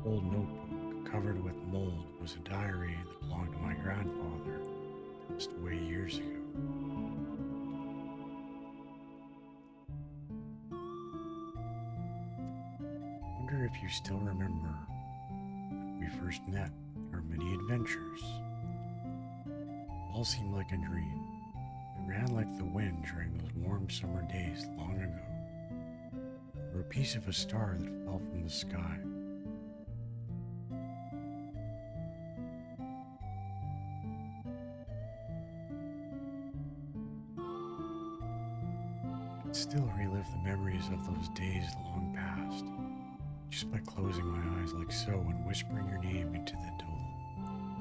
Old notebook covered with mold was a diary that belonged to my grandfather, who passed away years ago. I wonder if you still remember when we first met, our many adventures. It all seemed like a dream. It ran like the wind during those warm summer days long ago, or a piece of a star that fell from the sky. I can still relive the memories of those days long past, just by closing my eyes like so and whispering your name into the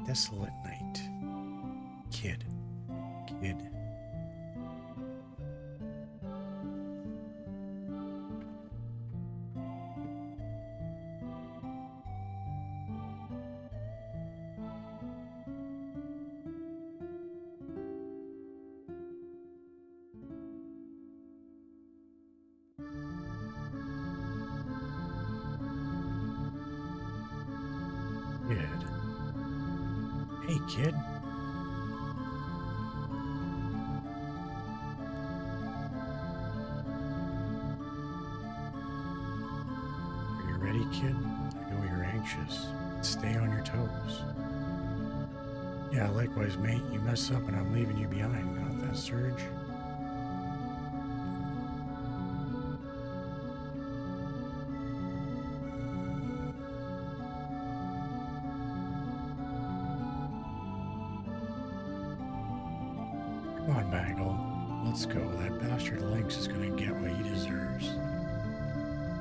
desolate night. Kid, kid. Kid. Hey, kid. Are you ready, kid? I know you're anxious. Stay on your toes. Yeah, likewise, mate. You mess up and I'm leaving you behind. Got that, Surge? Come on, Bagel. Let's go. That bastard Lynx is gonna get what he deserves.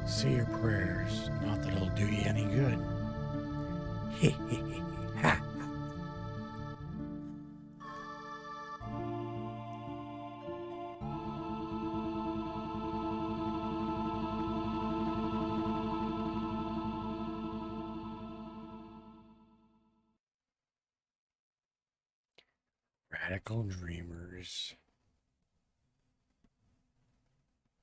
Say your prayers. Not that it'll do you any good. Hee hee hee. Ha! Radical Dreamers.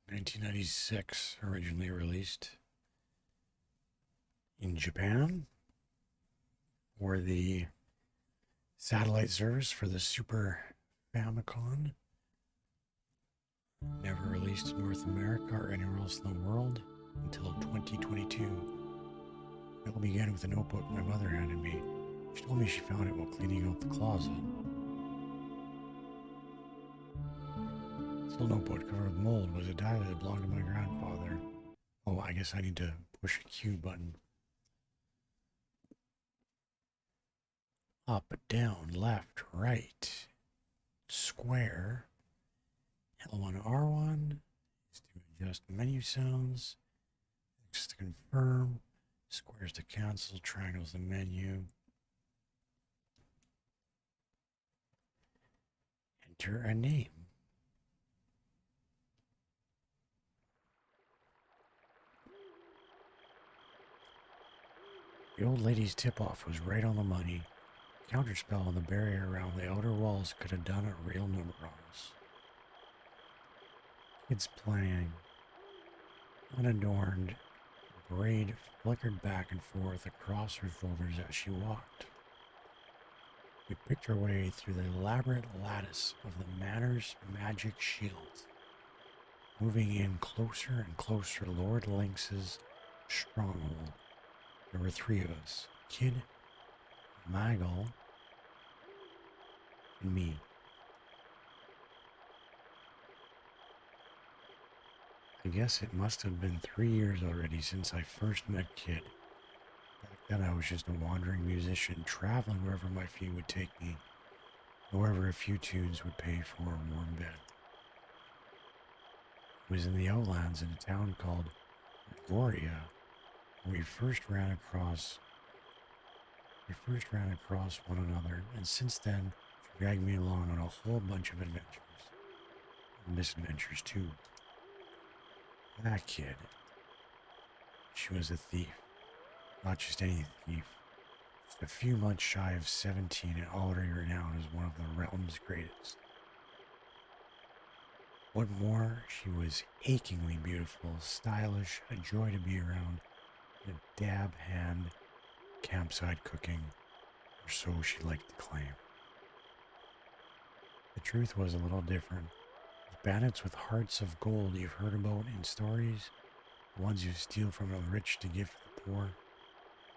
1996, originally released in Japan for the satellite service for the Super Famicom. Never released in North America or anywhere else in the world until 2022. It all began with a notebook my mother handed me. She told me she found it while cleaning out the closet. This little notebook covered with mold was a diary that belonged to my grandfather. Oh, I guess I need to push a Q button. Up, down, left, right, square. L1, R1 is to adjust menu sounds. X to confirm. Squares to cancel. Triangles the menu. Enter a name. The old lady's tip-off was right on the money. The counterspell on the barrier around the outer walls could have done a real number on us. Kids playing. Unadorned, braid flickered back and forth across her shoulders as she walked. We picked our way through the elaborate lattice of the manor's magic shields, moving in closer and closer to Lord Lynx's stronghold. There were three of us, Kid, Magal, and me. I guess it must have been 3 years already since I first met Kid. Back then I was just a wandering musician, traveling wherever my feet would take me, wherever a few tunes would pay for a warm bed. It was in the outlands in a town called Goria where we first ran across one another, and since then she dragged me along on a whole bunch of adventures. And misadventures too. That kid. She was a thief. Not just any thief. Just a few months shy of 17 and already renowned as one of the realm's greatest. What more, she was achingly beautiful, stylish, a joy to be around, and a dab hand campsite cooking, or so she liked to claim. The truth was a little different. The bandits with hearts of gold you've heard about in stories, the ones who steal from the rich to give to the poor,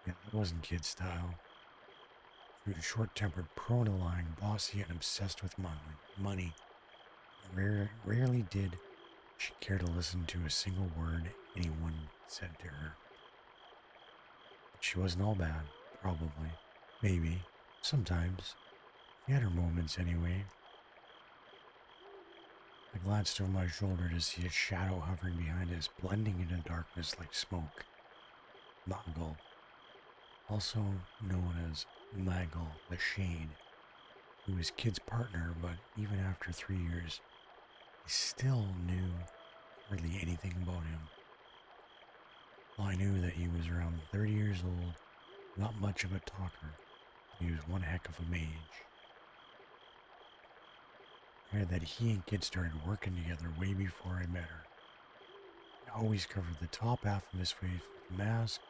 yeah, that wasn't kid style. She was short-tempered, prone to lying, bossy, and obsessed with money. Rarely did she care to listen to a single word anyone said to her. But she wasn't all bad, probably, maybe, sometimes. She had her moments anyway. I glanced over my shoulder to see a shadow hovering behind us, blending into darkness like smoke. Magel, also known as Magel the Shade, who was Kid's partner, but even after 3 years, I still knew hardly anything about him. Well, I knew that he was around 30 years old, not much of a talker. He was one heck of a mage. I heard that he and Kid started working together way before I met her. He always covered the top half of his face with a mask.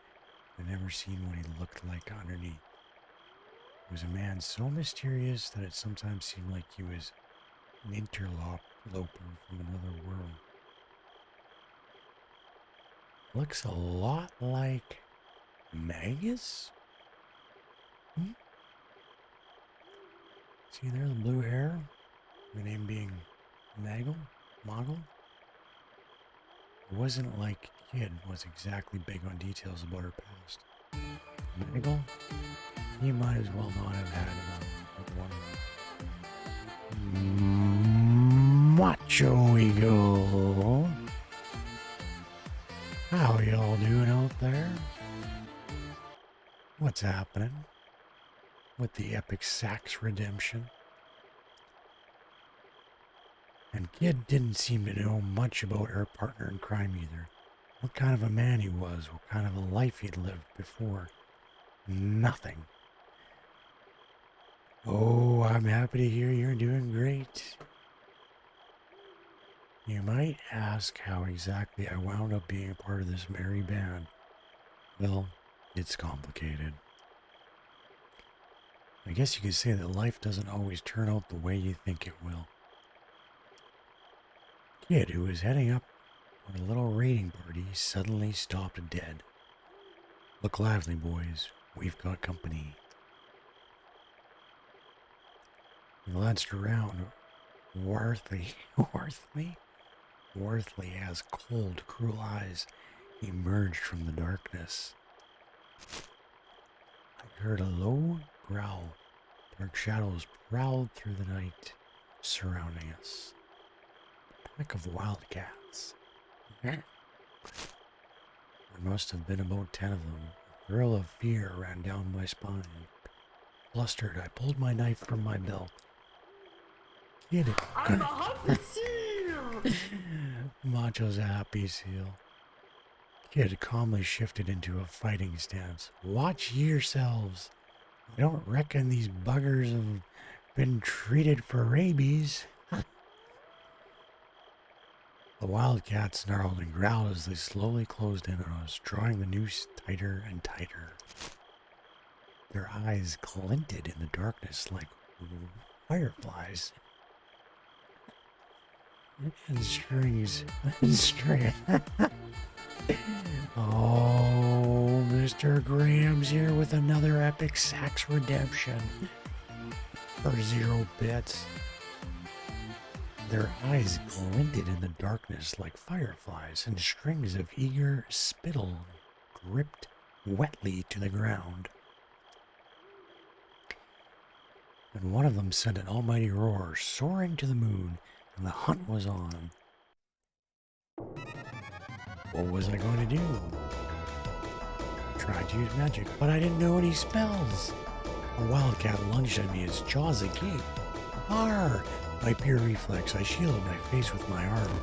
I'd never seen what he looked like underneath. He was a man so mysterious that it sometimes seemed like he was an interloper from another world. Looks a lot like Magus? See there, the blue hair? The name being Magel? It wasn't like Kid was exactly big on details about her past. Magel? He might as well not have had one. Macho Eagle. How y'all doing out there? What's happening with the Epic Sax redemption? And Kid didn't seem to know much about her partner in crime either. What kind of a man he was, what kind of a life he'd lived before. Nothing. Oh, I'm happy to hear you're doing great. You might ask how exactly I wound up being a part of this merry band. Well, it's complicated. I guess you could say that life doesn't always turn out the way you think it will. Kid, who was heading up for a little raiding party, suddenly stopped dead. Look lively, boys. We've got company. He glanced around. Worthly as cold, cruel eyes emerged from the darkness. I heard a low growl. Dark shadows prowled through the night, surrounding us. A pack of wildcats. There must have been about 10 of them. A thrill of fear ran down my spine. Flustered, I pulled my knife from my belt. Get it. I'm a happy seal! Macho's a happy seal. Kid calmly shifted into a fighting stance. Watch yourselves. I don't reckon these buggers have been treated for rabies. The wildcat snarled and growled as they slowly closed in on us, drawing the noose tighter and tighter. Their eyes glinted in the darkness like fireflies. And strings. Oh, Mr. Graham's here with another Epic Sax redemption. For 0 bits. Their eyes glinted in the darkness like fireflies, and strings of eager spittle gripped wetly to the ground. And one of them sent an almighty roar, soaring to the moon, and the hunt was on. What was I going to do? Tried to use magic, but I didn't know any spells. A wildcat lunged at me, its jaws agape. Arr! By pure reflex, I shielded my face with my arm.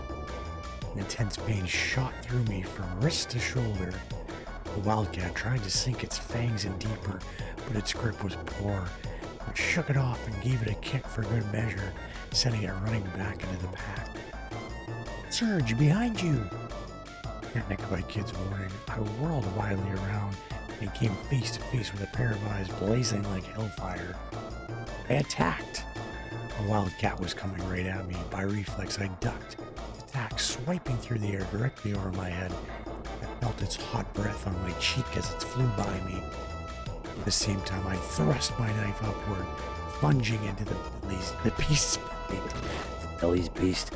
Intense pain shot through me from wrist to shoulder. The wildcat tried to sink its fangs in deeper, but its grip was poor. It shook it off and gave it a kick for good measure, sending it running back into the pack. "Surge, behind you!" Panicked by Kid's warning, I whirled wildly around and came face to face with a pair of eyes blazing like hellfire. I attacked. A wildcat was coming right at me. By reflex, I ducked. The attack swiping through the air directly over my head. I felt its hot breath on my cheek as it flew by me. At the same time, I thrust my knife upward, plunging into the Billy's beast.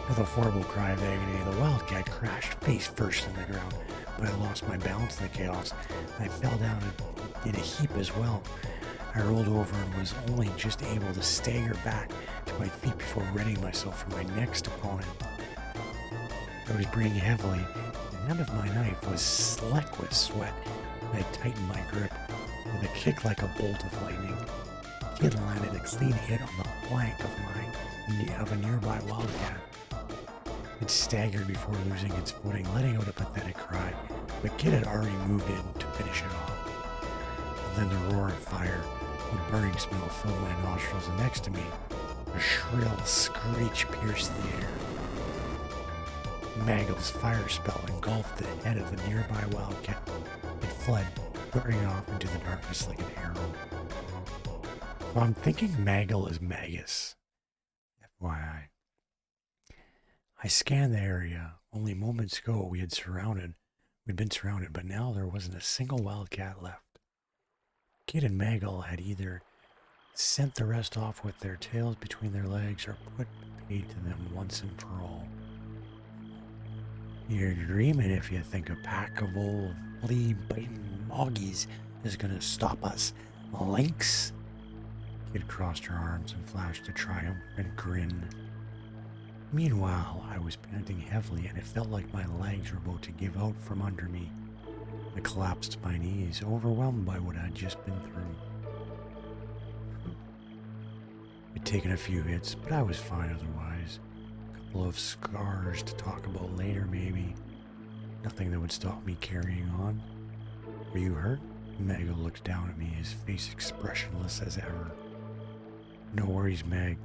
With a horrible cry of agony, the wildcat crashed face first in the ground, but I lost my balance in the chaos, and I fell down in a heap as well. I rolled over and was only just able to stagger back to my feet before readying myself for my next opponent. I was breathing heavily. The end of my knife was slick with sweat, and I tightened my grip. With a kick like a bolt of lightning, Kid landed a clean hit on the flank of a nearby wildcat. It staggered before losing its footing, letting out a pathetic cry, but Kid had already moved in to finish it off. And then the roar of fire, the burning smell filled my nostrils, and next to me, a shrill screech pierced the air. Maggle's fire spell engulfed the head of the nearby wildcat. It fled, darting off into the darkness like an arrow. So I'm thinking Maggle is Magus. FYI. I scanned the area. Only moments ago we'd been surrounded, but now there wasn't a single wildcat left. Kid and Maggle had either sent the rest off with their tails between their legs or put paid to them once and for all. You're dreaming if you think a pack of old flea-biting moggies is gonna stop us, Lynx. Kid crossed her arms and flashed a triumphant grin. Meanwhile, I was panting heavily and it felt like my legs were about to give out from under me. I collapsed to my knees, overwhelmed by what I had just been through. I'd taken a few hits, but I was fine otherwise. A couple of scars to talk about later, maybe. Nothing that would stop me carrying on. Were you hurt? Maggle looked down at me, his face expressionless as ever. No worries, Meg.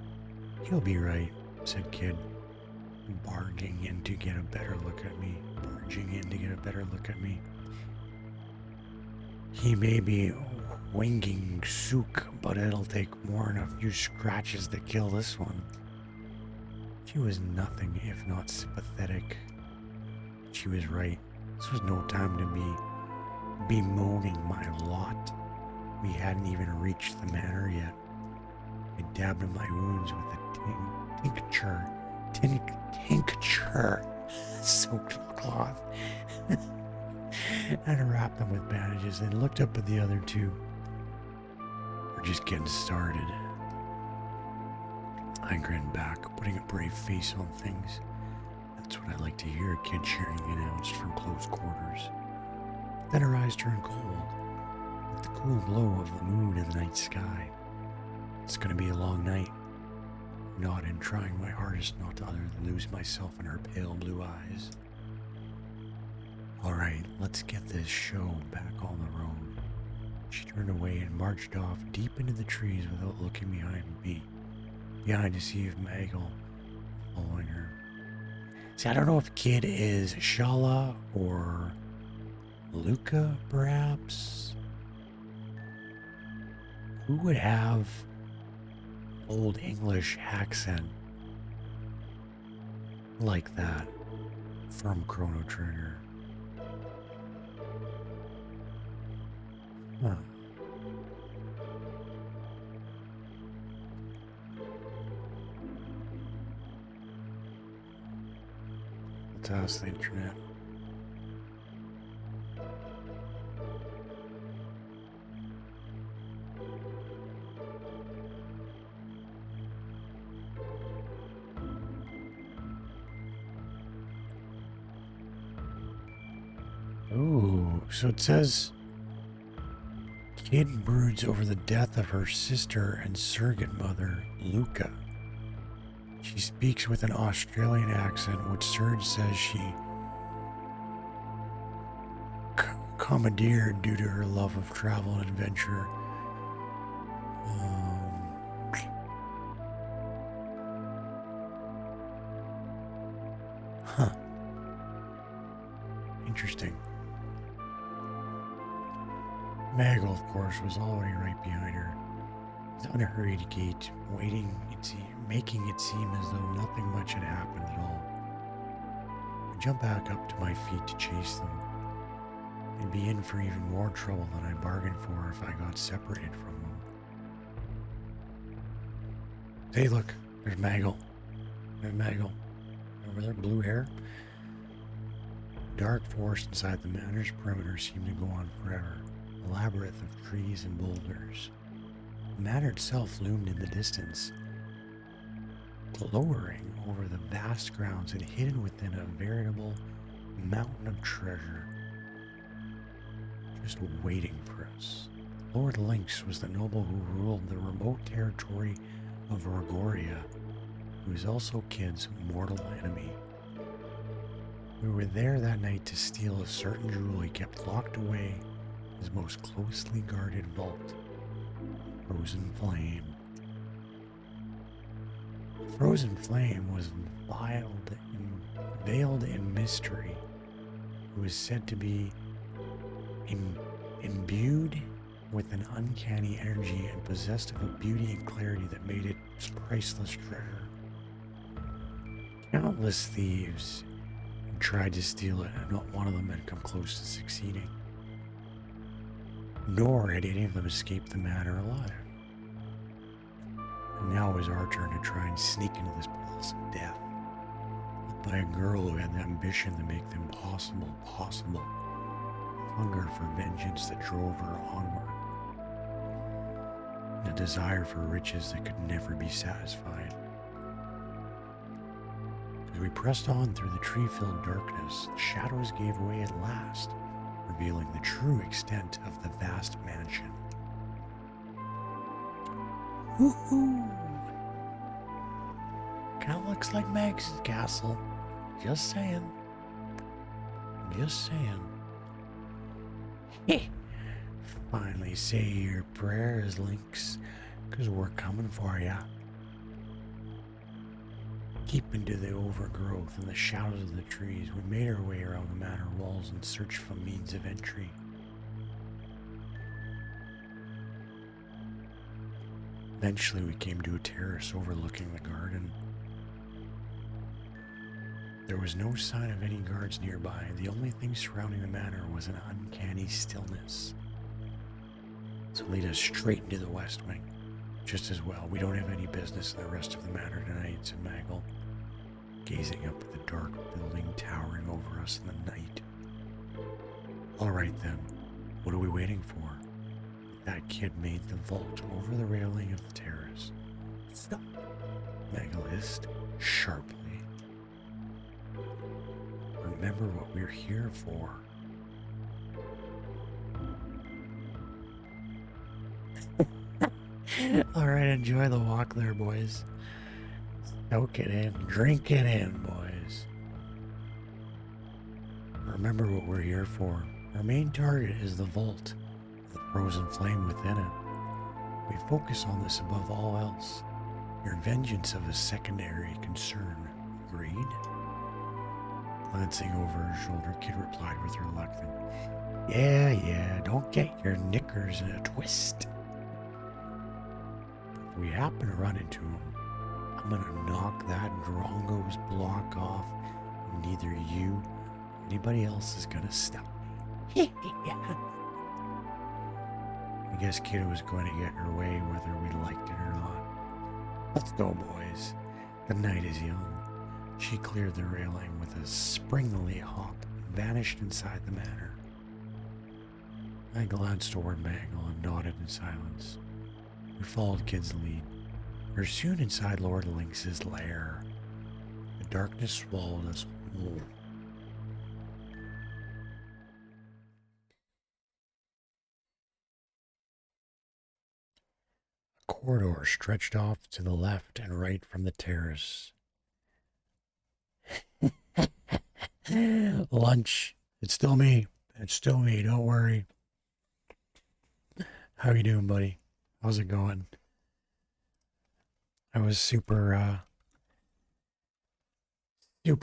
You'll be right, said Kid, barging in to get a better look at me. He may be winging Sook, but it'll take more than a few scratches to kill this one. She was nothing if not sympathetic. She was right. This was no time to be bemoaning my lot. We hadn't even reached the manor yet. I dabbed at my wounds with a tincture, soaked cloth, and wrapped them with bandages and looked up at the other two. We're just getting started. I grinned back, putting a brave face on things. That's what I like to hear, Kid cheeringly announced from close quarters. Then her eyes turned cold, with the cool glow of the moon in the night sky. It's gonna be a long night. I nodded, trying my hardest not to lose myself in her pale blue eyes. Alright, let's get this show back on the road. She turned away and marched off deep into the trees without looking behind to see if Maggle was following her. See, I don't know if Kid is Shala or Luca, perhaps. Who would have Old English accent like that from Chrono Trigger? Huh. Let's ask the internet. Ooh, so it says Kid broods over the death of her sister and surrogate mother, Luca. She speaks with an Australian accent, which Surge says she commandeered due to her love of travel and adventure. Huh. Interesting. Maggle, of course, was already right behind her. On a hurried gait, making it seem as though nothing much had happened at all. I jumped back up to my feet to chase them, and be in for even more trouble than I bargained for if I got separated from them. Hey, look, there's Maggle. There's Maggle. Over there, blue hair. The dark forest inside the manor's perimeter seemed to go on forever, a labyrinth of trees and boulders. The manor itself loomed in the distance, lowering over the vast grounds and hidden within a veritable mountain of treasure, just waiting for us. Lord Lynx was the noble who ruled the remote territory of Rogoria, who was also Kid's mortal enemy. We were there that night to steal a certain jewel he kept locked away in his most closely guarded vault. Frozen Flame. Frozen Flame was veiled in mystery. It was said to be imbued with an uncanny energy and possessed of a beauty and clarity that made it priceless treasure. Countless thieves had tried to steal it, and not one of them had come close to succeeding. Nor had any of them escaped the manor alive. And now it was our turn to try and sneak into this palace of death, led by a girl who had the ambition to make the impossible possible, a hunger for vengeance that drove her onward, and a desire for riches that could never be satisfied. As we pressed on through the tree-filled darkness, the shadows gave way at last, revealing the true extent of the vast mansion. Woohoo! Kinda looks like Meg's castle. Just saying. Just saying. Heh. Finally say your prayers, Lynx, 'cause we're coming for ya. Keeping to the overgrowth and the shadows of the trees, we made our way around the manor walls in search for means of entry. Eventually, we came to a terrace overlooking the garden. There was no sign of any guards nearby. The only thing surrounding the manor was an uncanny stillness. So lead us straight into the west wing. Just as well, we don't have any business in the rest of the manor tonight, said Maggle, gazing up at the dark building towering over us in the night. All right then, what are we waiting for? That kid made the vault over the railing of the terrace. Stop, Maggle hissed sharply. Remember what we're here for. All right, enjoy the walk there, boys. Soak it in, drink it in, boys. Remember what we're here for. Our main target is the vault, the frozen flame within it. We focus on this above all else. Your vengeance of a secondary concern. Agreed? Glancing over her shoulder, Kid replied with reluctance, Yeah, don't get your knickers in a twist. If we happen to run into him, I'm gonna knock that Drongo's block off, and neither you or anybody else is gonna stop me. I guess Kid was going to get her way whether we liked it or not. Let's go, boys. The night is young. She cleared the railing with a springily hop and vanished inside the manor. I glanced toward Maggle and nodded in silence. We followed Kid's lead. We were soon inside Lord Lynx's lair. The darkness swallowed us whole. A corridor stretched off to the left and right from the terrace. Lunch. It's still me. It's still me, don't worry. How you doing, buddy? How's it going? I was super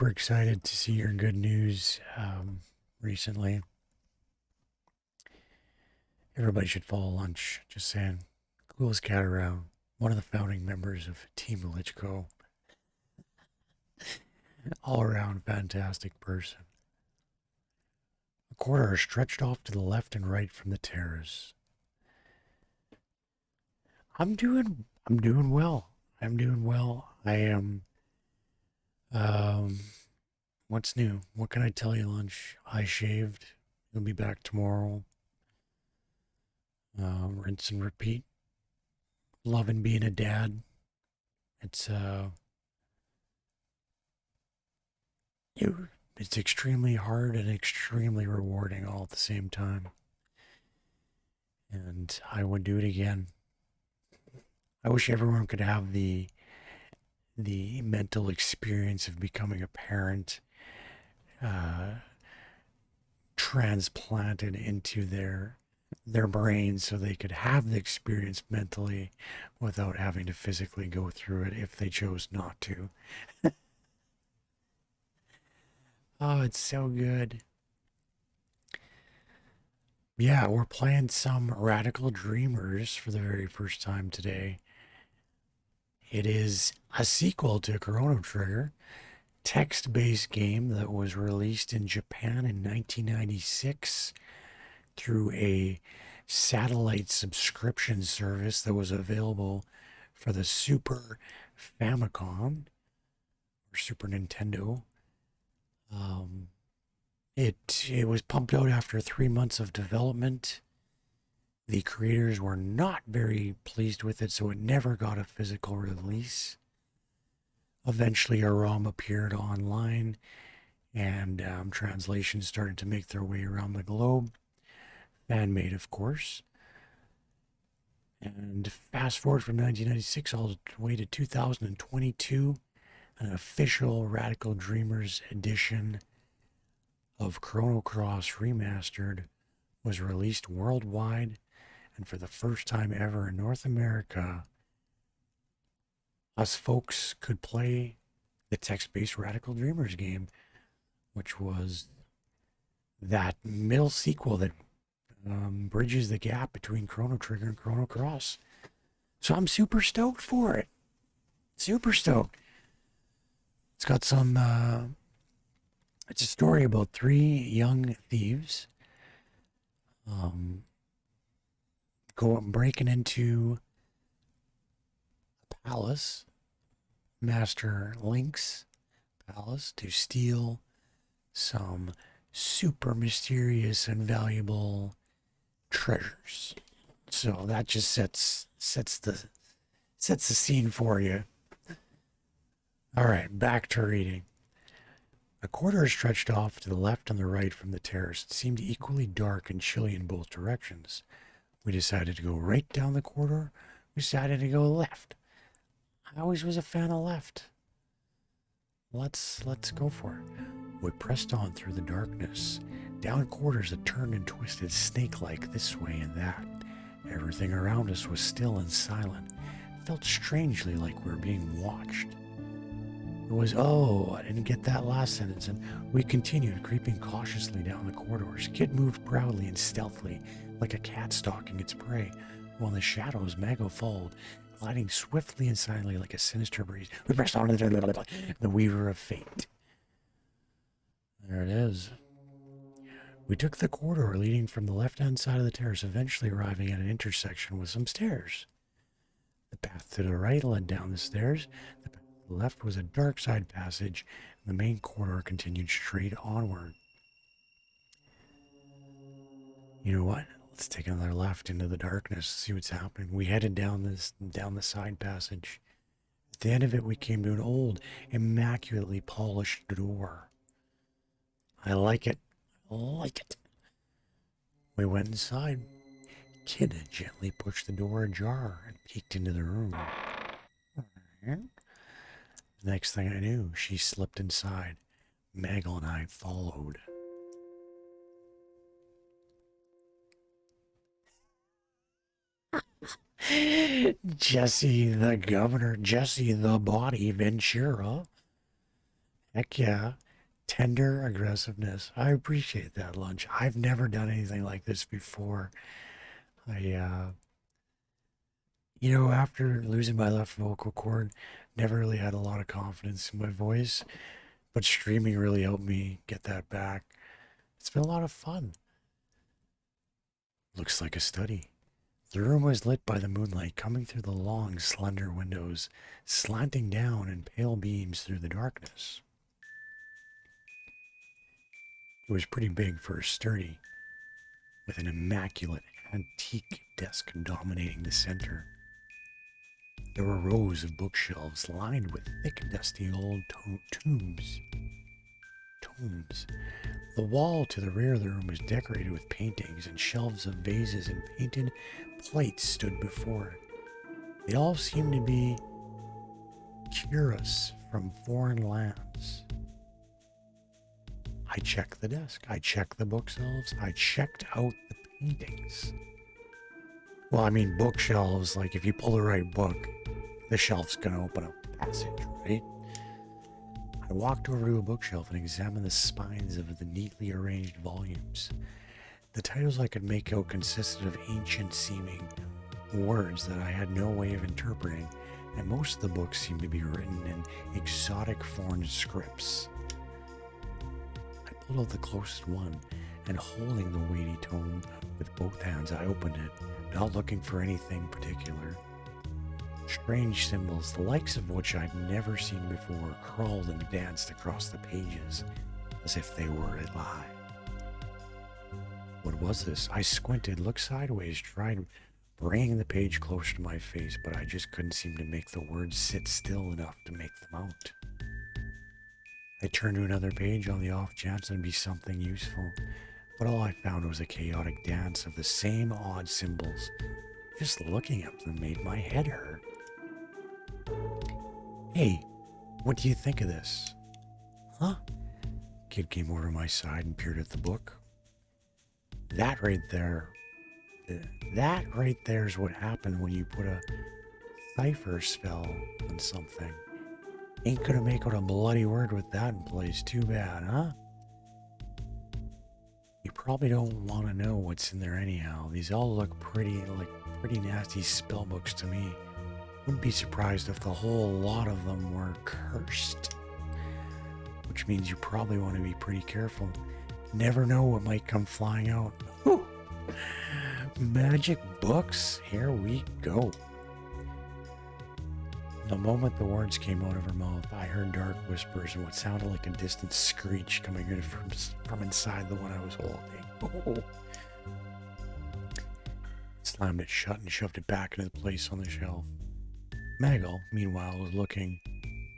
excited to see your good news recently. Everybody should follow lunch. Just saying. Coolest cat around. One of the founding members of Team Lichco. All around fantastic person. The corridor is stretched off to the left and right from the terrace. I'm doing well. I'm doing well. I am what's new? What can I tell you, lunch? I shaved. You'll be back tomorrow. Rinse and repeat. Loving being a dad. It's it's extremely hard and extremely rewarding all at the same time. And I would do it again. I wish everyone could have the mental experience of becoming a parent uh, transplanted into their brain so they could have the experience mentally without having to physically go through it if they chose not to. Oh, it's so good. Yeah, we're playing some Radical Dreamers for the very first time today. It is a sequel to Chrono Trigger, text-based game that was released in Japan in 1996 through a satellite subscription service that was available for the Super Famicom or Super Nintendo. Um, it was pumped out after 3 months of development. The creators were not very pleased with it, so it never got a physical release. Eventually, a ROM appeared online, and translations started to make their way around the globe. Fan made, of course. And fast forward from 1996 all the way to 2022, an official Radical Dreamers edition of Chrono Cross Remastered was released worldwide, and for the first time ever in North America, us folks could play the text-based Radical Dreamers game, which was that middle sequel that bridges the gap between Chrono Trigger and Chrono Cross. So I'm super stoked for it. Super stoked. It's got some, it's a story about three young thieves breaking into a palace, Master Link's palace, to steal some super mysterious and valuable treasures. So that just sets the scene for you. All right, back to reading. A corridor stretched off to the left and the right from the terrace. It seemed equally dark and chilly in both directions. We decided to go right down the corridor. We decided to go left. I always was a fan of left. Let's go for it. We pressed on through the darkness, down corridors that turned and twisted snake-like this way and that. Everything around us was still and silent. It felt strangely like we were being watched. It was, I didn't get that last sentence, and we continued, creeping cautiously down the corridors. Kid moved proudly and stealthily, like a cat stalking its prey, while in the shadows Mago followed, gliding swiftly and silently like a sinister breeze. We pressed on to the Weaver of Fate. There it is. We took the corridor leading from the left-hand side of the terrace, eventually arriving at an intersection with some stairs. The path to the right led down the stairs. The path to the left was a dark side passage, and the main corridor continued straight onward. You know what? Let's take another left into the darkness, see what's happening. We headed down the side passage. At the end of it, we came to an old, immaculately polished door. I like it. I like it. We went inside. Kid gently pushed the door ajar and peeked into the room. The next thing I knew, she slipped inside. Maggle and I followed. Jesse the Governor, Jesse the Body Ventura. Heck yeah. Tender aggressiveness. I appreciate that, Lunch. I've never done anything like this before. I, after losing my left vocal cord, never really had a lot of confidence in my voice, but streaming really helped me get that back. It's been a lot of fun. Looks like a study. The room was lit by the moonlight coming through the long, slender windows, slanting down in pale beams through the darkness. It was pretty big for a sturdy, with an immaculate antique desk dominating the center. There were rows of bookshelves lined with thick, dusty old tomes. The wall to the rear of the room was decorated with paintings, and shelves of vases and painted plates stood before it. They all seemed to be curious from foreign lands. I checked the desk. I checked the bookshelves. I checked out the paintings. Well, I mean, bookshelves, like if you pull the right book, the shelf's gonna open up the passage, right? I walked over to a bookshelf and examined the spines of the neatly arranged volumes. The titles I could make out consisted of ancient-seeming words that I had no way of interpreting, and most of the books seemed to be written in exotic foreign scripts. I pulled out the closest one, and holding the weighty tome with both hands, I opened it, not looking for anything particular. Strange symbols, the likes of which I'd never seen before, crawled and danced across the pages, as if they were alive. What was this? I squinted, looked sideways, tried bringing the page closer to my face, but I just couldn't seem to make the words sit still enough to make them out. I turned to another page on the off chance it'd be something useful, but all I found was a chaotic dance of the same odd symbols. Just looking at them made my head hurt. Hey, what do you think of this? Huh? Kid came over to my side and peered at the book. That right there is what happened when you put a cipher spell on something. Ain't gonna make out a bloody word with that in place. Too bad, huh? You probably don't want to know what's in there anyhow. These all look pretty nasty spell books to me. Wouldn't be surprised if the whole lot of them were cursed. Which means you probably want to be pretty careful. Never know what might come flying out. Whew. Magic books, here we go. The moment the words came out of her mouth, I heard dark whispers and what sounded like a distant screech coming in from inside the one I was holding. Slammed it shut and shoved it back into place on the shelf. Maggle, meanwhile, was looking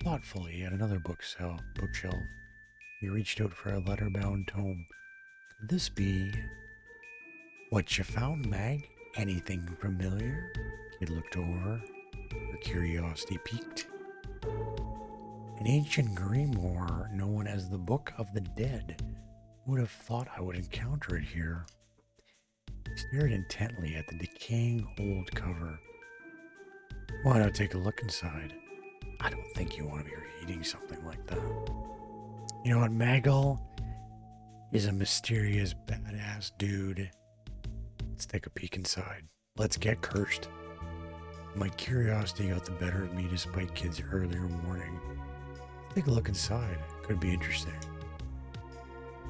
thoughtfully at another bookshelf. He reached out for a letter-bound tome. Could this be... What you found, Mag? Anything familiar? Kid looked over. Her curiosity piqued. An ancient grimoire known as the Book of the Dead. Who would have thought I would encounter it here? He stared intently at the decaying old cover. Why not take a look inside? I don't think you want to be reading something like that. You know what, Maggle is a mysterious, badass dude. Let's take a peek inside. Let's get cursed. My curiosity got the better of me despite Kid's earlier warning. Take a look inside. Could be interesting.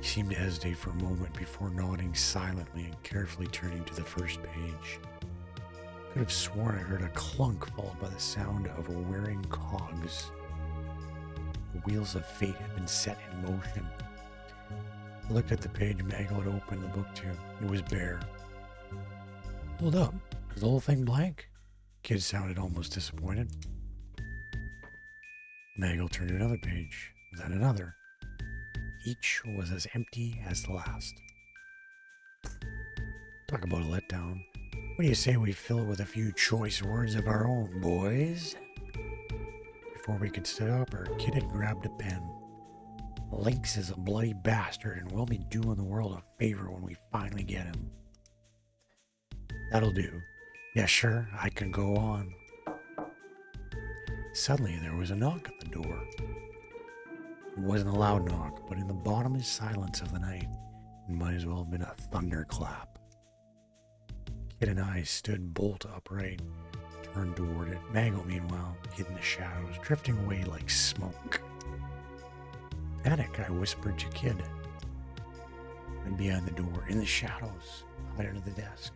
He seemed to hesitate for a moment before nodding silently and carefully turning to the first page. Could have sworn I heard a clunk followed by the sound of whirring cogs. The wheels of fate had been set in motion. I looked at the page Maggle had opened the book to. It was bare. Hold up. Is the whole thing blank? Kid sounded almost disappointed. Maggle turned to another page, then another. Each was as empty as the last. Talk about a letdown. What do you say we fill it with a few choice words of our own, boys? Before we could sit up, our kid had grabbed a pen. Lynx is a bloody bastard, and we'll be doing the world a favor when we finally get him. That'll do. Yeah, sure, I can go on. Suddenly, there was a knock at the door. It wasn't a loud knock, but in the bottomless silence of the night, it might as well have been a thunderclap. Kid and I stood bolt upright, turned toward it. Mango, meanwhile, hid in the shadows, drifting away like smoke. Panic, I whispered to Kid. And behind the door, in the shadows, hide under the desk.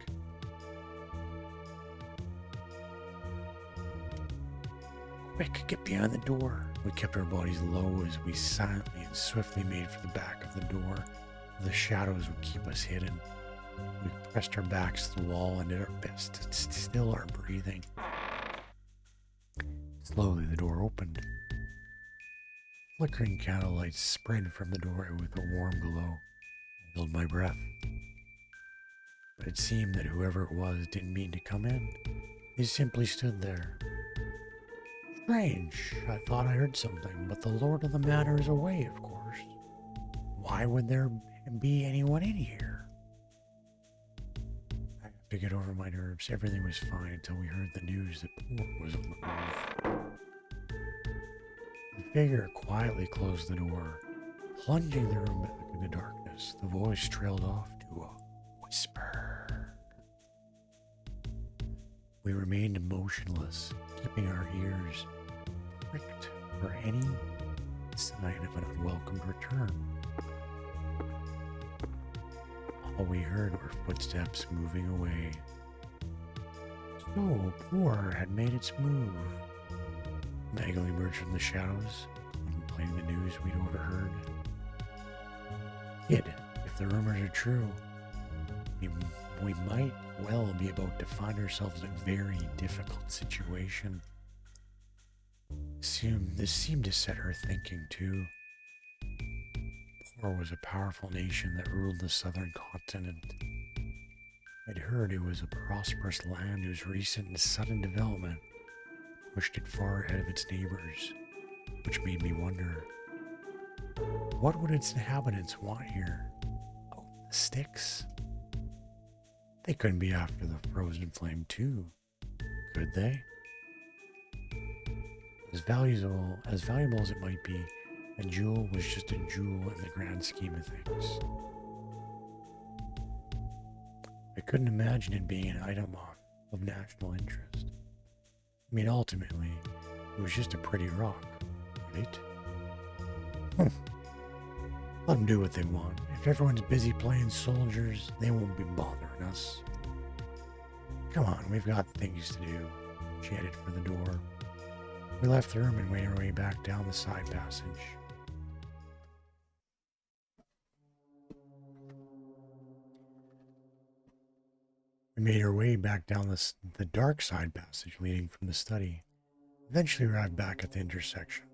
Quick, get behind the door. We kept our bodies low as we silently and swiftly made for the back of the door, where the shadows would keep us hidden. We pressed our backs to the wall and did our best to still our breathing. Slowly, the door opened. Flickering candlelight spread from the doorway with a warm glow. I held my breath. But it seemed that whoever it was didn't mean to come in. They simply stood there. Strange. I thought I heard something, but the Lord of the Manor is away, of course. Why would there be anyone in here? I had to get over my nerves. Everything was fine until we heard the news that Port was on the move. The figure quietly closed the door, plunging the room back into darkness. The voice trailed off to a whisper. We remained motionless, keeping our ears pricked for any sign of an unwelcome return. All we heard were footsteps moving away. So Poor had made its move. Maggle emerged from the shadows, contemplating the news we'd overheard. Kid, if the rumors are true, we might well be about to find ourselves in a very difficult situation. This seemed to set her thinking too. Poor was a powerful nation that ruled the southern continent. I'd heard it was a prosperous land whose recent and sudden development pushed it far ahead of its neighbors, which made me wonder, what would its inhabitants want here? Oh, the sticks? They couldn't be after the frozen flame too, could they? As valuable as it might be, a jewel was just a jewel in the grand scheme of things. I couldn't imagine it being an item of national interest. I mean, ultimately, it was just a pretty rock, right? Let them do what they want. If everyone's busy playing soldiers, they won't be bothering us. Come on, we've got things to do. She headed for the door. We left the room and made our way back down the side passage. We made our way back down the dark side passage leading from the study. Eventually arrived back at the intersection.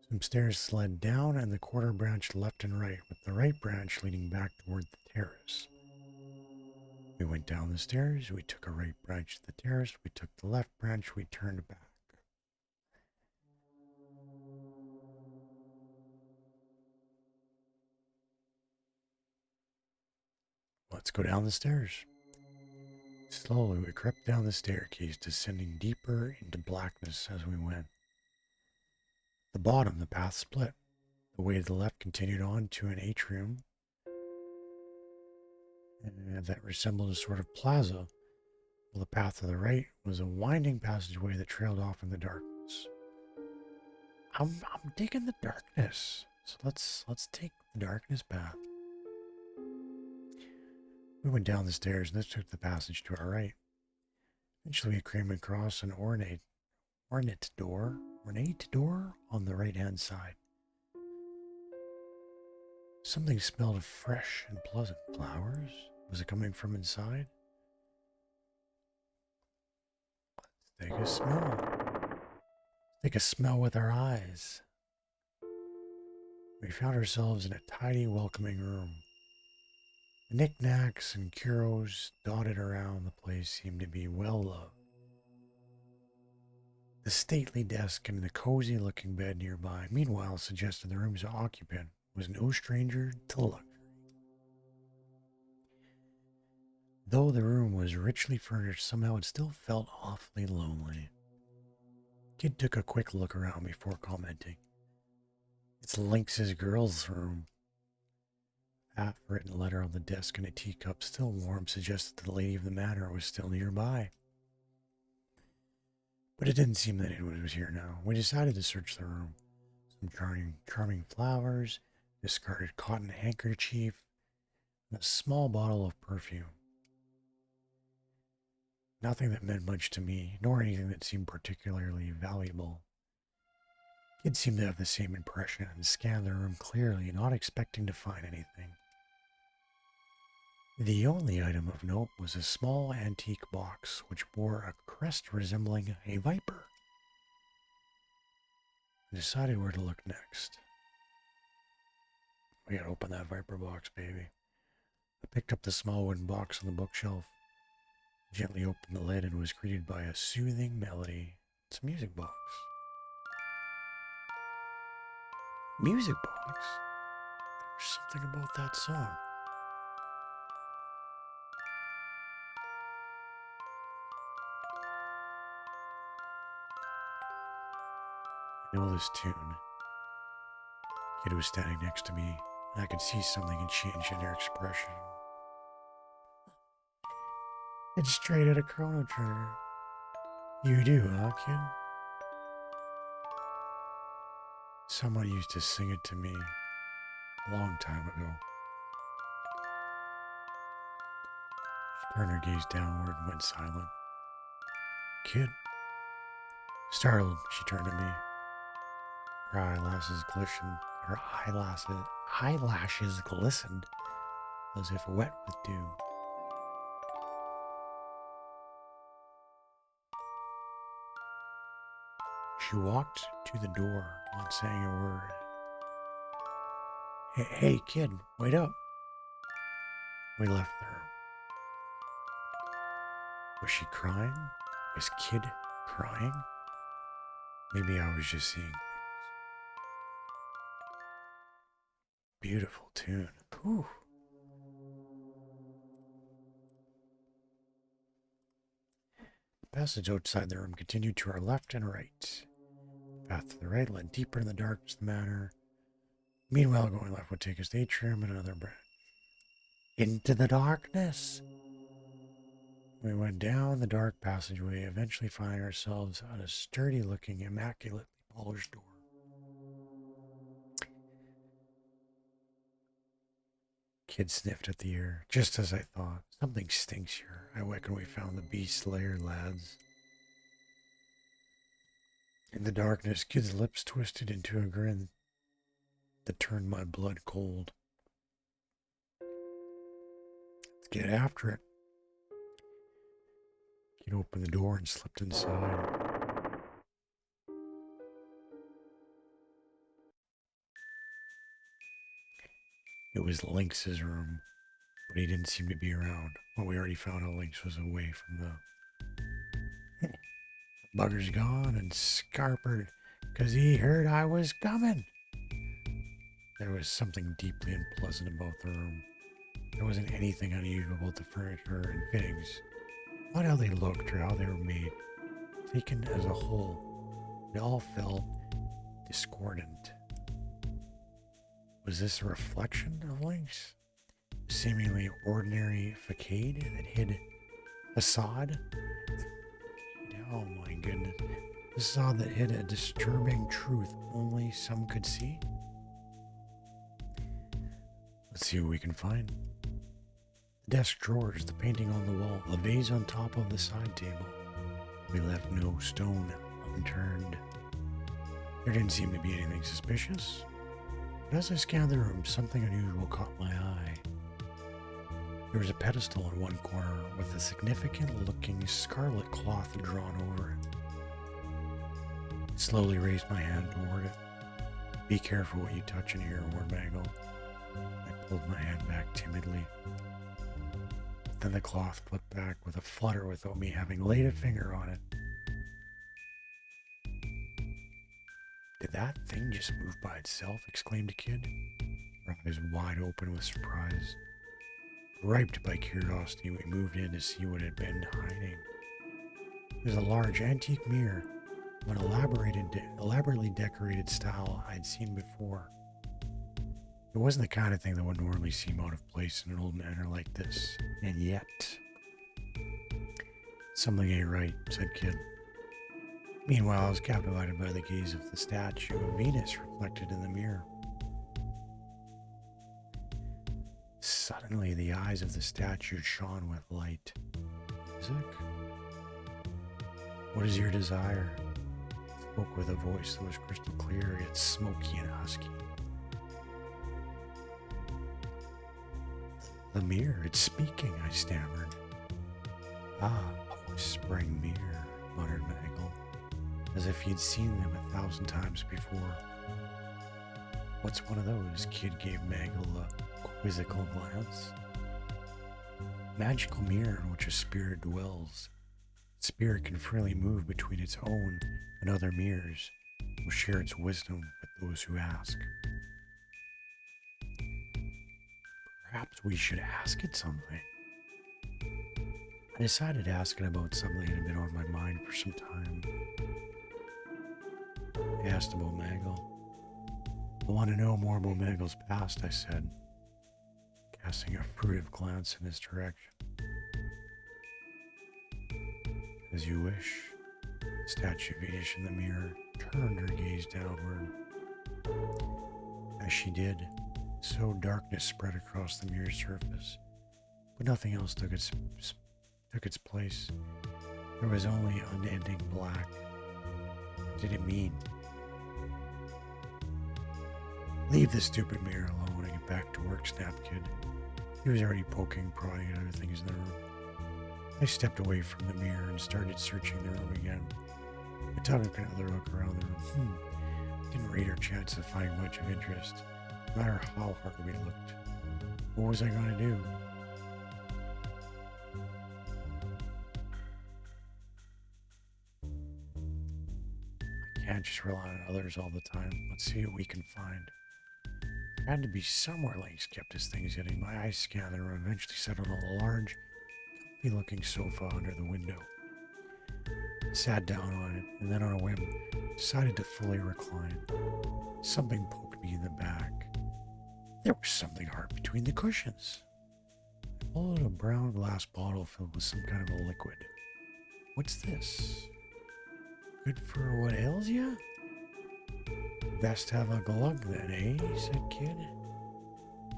Some stairs led down and the quarter branched left and right, with the right branch leading back toward the terrace. We went down the stairs, we took a right branch to the terrace, we took the left branch, we turned back. Let's go down the stairs. Slowly, we crept down the staircase, descending deeper into blackness as we went. At the bottom, the path split. The way to the left continued on to an atrium that resembled a sort of plaza, while the path to the right was a winding passageway that trailed off in the darkness. I'm digging the darkness, so let's take the darkness path. We went down the stairs and this took the passage to our right. Eventually we came across an ornate door on the right-hand side. Something smelled of fresh and pleasant flowers. Was it coming from inside? Let's take a smell. Take a smell with our eyes. We found ourselves in a tidy, welcoming room. The knickknacks and curios dotted around the place seemed to be well loved. The stately desk and the cozy-looking bed nearby, meanwhile, suggested the room's occupant was no stranger to luxury. Though the room was richly furnished, somehow it still felt awfully lonely. Kid took a quick look around before commenting. It's Lynx's girls' room. Half-written letter on the desk and a teacup, still warm, suggested the lady of the manor was still nearby. But it didn't seem that anyone was here now. We decided to search the room. Some charming flowers, discarded cotton handkerchief, and a small bottle of perfume. Nothing that meant much to me, nor anything that seemed particularly valuable. Kid seemed to have the same impression and scanned the room clearly, not expecting to find anything. The only item of note was a small antique box which bore a crest resembling a viper. I decided where to look next. We gotta open that viper box, baby. I picked up the small wooden box on the bookshelf, gently opened the lid, and was greeted by a soothing melody. It's a music box. Music box? There's something about that song. I know this tune. Kid was standing next to me, and I could see something had changed in her expression. It's straight out of Chrono Trigger. You do, huh, kid? Someone used to sing it to me a long time ago. She turned her gaze downward and went silent. Kid? Startled, she turned to me. Her eyelashes glistened as if wet with dew. She walked to the door, not saying a word. Hey, kid, wait up. We left the room. Was she crying? Was Kid crying? Maybe I was just seeing things. Beautiful tune. Whew. The passage outside the room continued to our left and right. The path to the right led deeper in the darkness of the manor. Meanwhile, going left would take us to the atrium and another branch. Into the darkness. We went down the dark passageway, eventually finding ourselves at a sturdy-looking, immaculately polished door. Kid sniffed at the air, just as I thought. Something stinks here. I reckon we found the beast's lair, lads. In the darkness, Kid's lips twisted into a grin that turned my blood cold. Let's get after it. Kid opened the door and slipped inside. It was Lynx's room, but he didn't seem to be around. Well, we already found out Lynx was away from the bugger's gone and scarpered 'cause he heard I was coming. There was something deeply unpleasant about the room. There wasn't anything unusual about the furniture and fittings. Not how they looked or how they were made. Taken as a whole, it all felt discordant. Was this a reflection of Lynx? A seemingly ordinary facade that hid facade? Oh my goodness. A facade that hid a disturbing truth only some could see? Let's see what we can find. The desk drawers, the painting on the wall, the vase on top of the side table. We left no stone unturned. There didn't seem to be anything suspicious. But as I scanned the room, something unusual caught my eye. There was a pedestal in one corner with a significant-looking scarlet cloth drawn over it. I slowly raised my hand toward it. Be careful what you touch in here, Wardbangle. I pulled my hand back timidly. Then the cloth flipped back with a flutter without me having laid a finger on it. Did that thing just move by itself? Exclaimed a kid, her eyes wide open with surprise. Griped by curiosity, we moved in to see what had been hiding. There's a large antique mirror of an elaborately decorated style I'd seen before. It wasn't the kind of thing that would normally seem out of place in an old manor like this, and yet... Something ain't right, said Kid. Meanwhile, I was captivated by the gaze of the statue of Venus reflected in the mirror. Suddenly, the eyes of the statue shone with light. Music? What is your desire? Spoke with a voice that was crystal clear, yet smoky and husky. The mirror, it's speaking, I stammered. Ah, a whispering mirror, muttered Maggle, as if he'd seen them 1,000 times before. What's one of those? Kid gave Maggle a quizzical glance. Magical mirror in which a spirit dwells. Spirit can freely move between its own and other mirrors, will share its wisdom with those who ask. Perhaps we should ask it something. I decided to ask it about something that had been on my mind for some time. I asked about Maggle. I want to know more about Maggle's past, I said, casting a furtive glance in his direction. As you wish. The statue of Venus in the mirror turned her gaze downward. As she did, so darkness spread across the mirror's surface, but nothing else took its place. There was only unending black. What did it mean? Leave the stupid mirror alone and get back to work, snapped Kid. He was already poking, prodding at other things in the room. I stepped away from the mirror and started searching the room again. I took another look around the room. Didn't rate our chances of finding much of interest, no matter how hard we looked. What was I going to do? I can't just rely on others all the time. Let's see what we can find. There had to be somewhere Lynx kept his things hidden. My eyes scanned the room, eventually settled on a large, comfy-looking sofa under the window. I sat down on it, and then on a whim, decided to fully recline. Something poked me in the back. There was something hard between the cushions. I pulled out a brown glass bottle filled with some kind of a liquid. What's this? Good for what ails you? Best have a glug then, eh? Said Kid.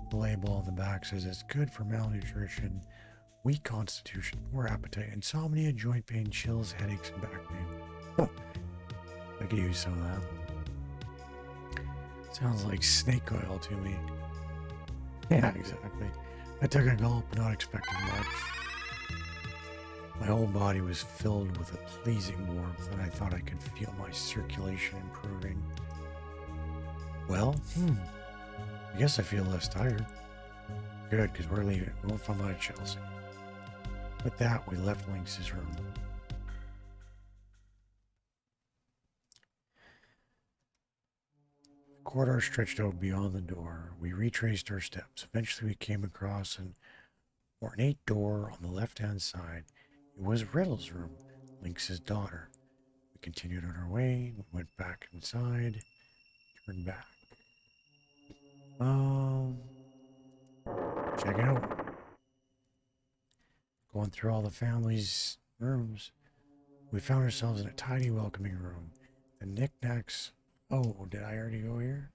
The label on the back says it's good for malnutrition, weak constitution, poor appetite, insomnia, joint pain, chills, headaches, and back pain. I could use some of that. Sounds like snake oil to me. Yeah, exactly. I took a gulp, not expecting much. My whole body was filled with a pleasing warmth, and I thought I could feel my circulation improving. Well, I guess I feel less tired. Good, because we're leaving. We won't find much else. With that, we left Lynx's room. The corridor stretched out beyond the door. We retraced our steps. Eventually, we came across an ornate door on the left-hand side. It was Riddle's room, Lynx's daughter. We continued on our way. We went back inside, turned back. Check it out. Going through all the family's rooms, we found ourselves in a tidy, welcoming room. The knickknacks. Oh, did I already go here?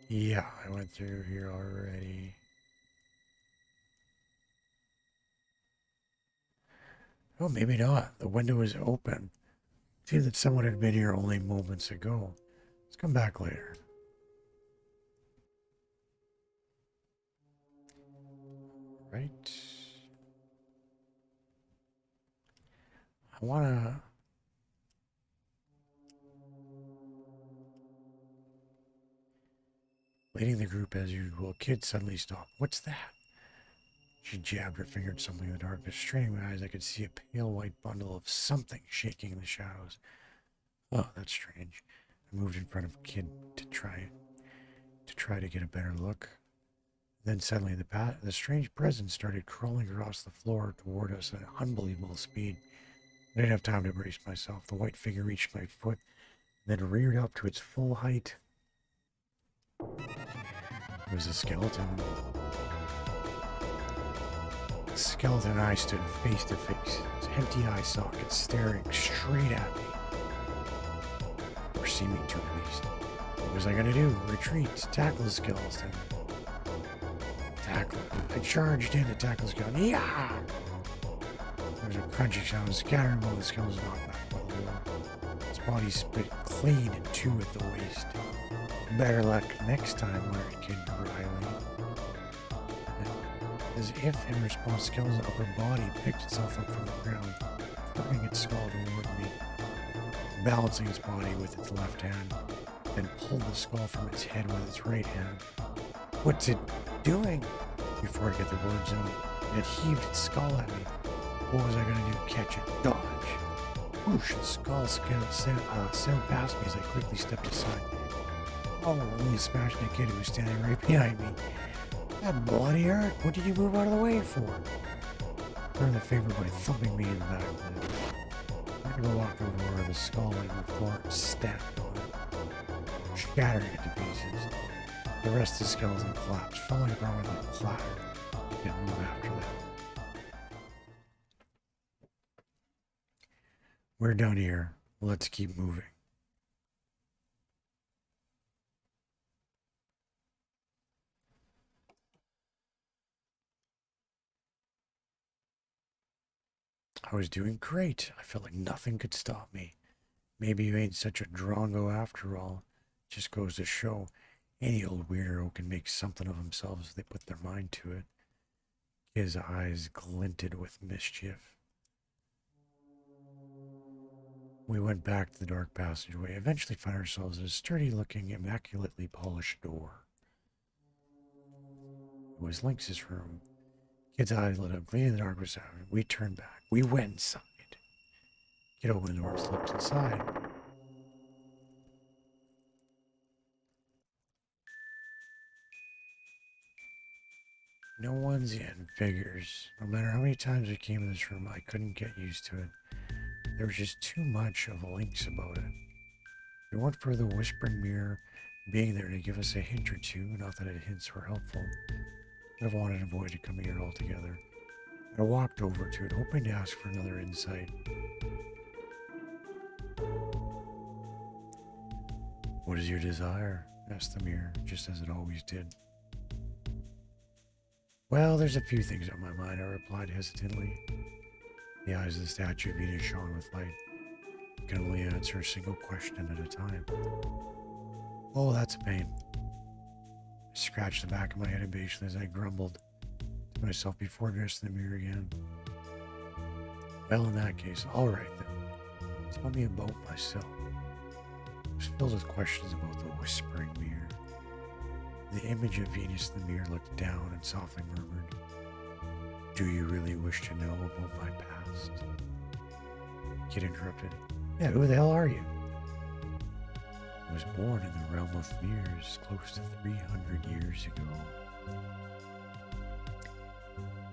Yeah, I went through here already. Oh, maybe not. The window is open. It seems that someone had been here only moments ago. Let's come back later. Right. I wanna... Leading the group as usual, Kid suddenly stopped. What's that? She jabbed her finger at something in the darkness. Straining my eyes, I could see a pale white bundle of something shaking in the shadows. Oh, that's strange. I moved in front of Kid to try it. to try to get a better look. Then suddenly the strange presence started crawling across the floor toward us at unbelievable speed. I didn't have time to brace myself. The white figure reached my foot, then reared up to its full height. It was a skeleton. The skeleton and I stood face to face, its empty eye sockets staring straight at me. Or seeming to, at least. What was I gonna do? Retreat, tackle the skeleton. Tackle it. I charged in to tackle the skeleton. Yeah! There was a crunching sound, scattering while the skeleton was knocked back by the wall. Its body split clean in two at the waist. Better luck next time, muttered Kid dryly. As if in response, Skeleton's upper body picked itself up from the ground, turning its skull toward me, balancing its body with its left hand, then pulled the skull from its head with its right hand. What's it doing? Before I get the words out, it heaved its skull at me. What was I going to do? Catch it? Dodge. Whoosh! The skull sailed past me as I quickly stepped aside. Oh, only smashing a kid who was standing right behind me. That bloody hurt. What did you move out of the way for? Earned the favor by thumping me in the back of the head. I go walk over where the skull lay on the floor and stamped on it, shattering it to pieces. The rest of the skeleton collapsed, falling apart with a clatter. Didn't move after that. We're done here. Let's keep moving. I was doing great. I felt like nothing could stop me. Maybe you ain't such a drongo after all. Just goes to show any old weirdo can make something of themselves if they put their mind to it. His eyes glinted with mischief. We went back to the dark passageway, eventually found ourselves at a sturdy-looking, immaculately polished door. It was Lynx's room. Kid's eyes lit up, gleaming in the dark beside me. We turned back. We went inside. Kid opened the door and slipped inside. No one's in, figures. No matter how many times we came in this room, I couldn't get used to it. There was just too much of a Lynx about it. If it weren't for the whispering mirror being there to give us a hint or two, not that its hints were helpful, I'd have wanted to avoid coming here altogether. I walked over to it, hoping to ask for another insight. What is your desire? Asked the mirror, just as it always did. Well, there's a few things on my mind, I replied hesitantly. The eyes of the statue of Venus shone with light. I can only answer a single question at a time. Oh, that's a pain. I scratched the back of my head impatiently as I grumbled to myself before addressing the mirror again. Well, in that case, all right then. Tell me about myself. I was filled with questions about the whispering mirror. The image of Venus in the mirror looked down and softly murmured, "Do you really wish to know about my past?" Kid interrupted, "Yeah, who the hell are you?" I was born in the realm of mirrors close to 300 years ago.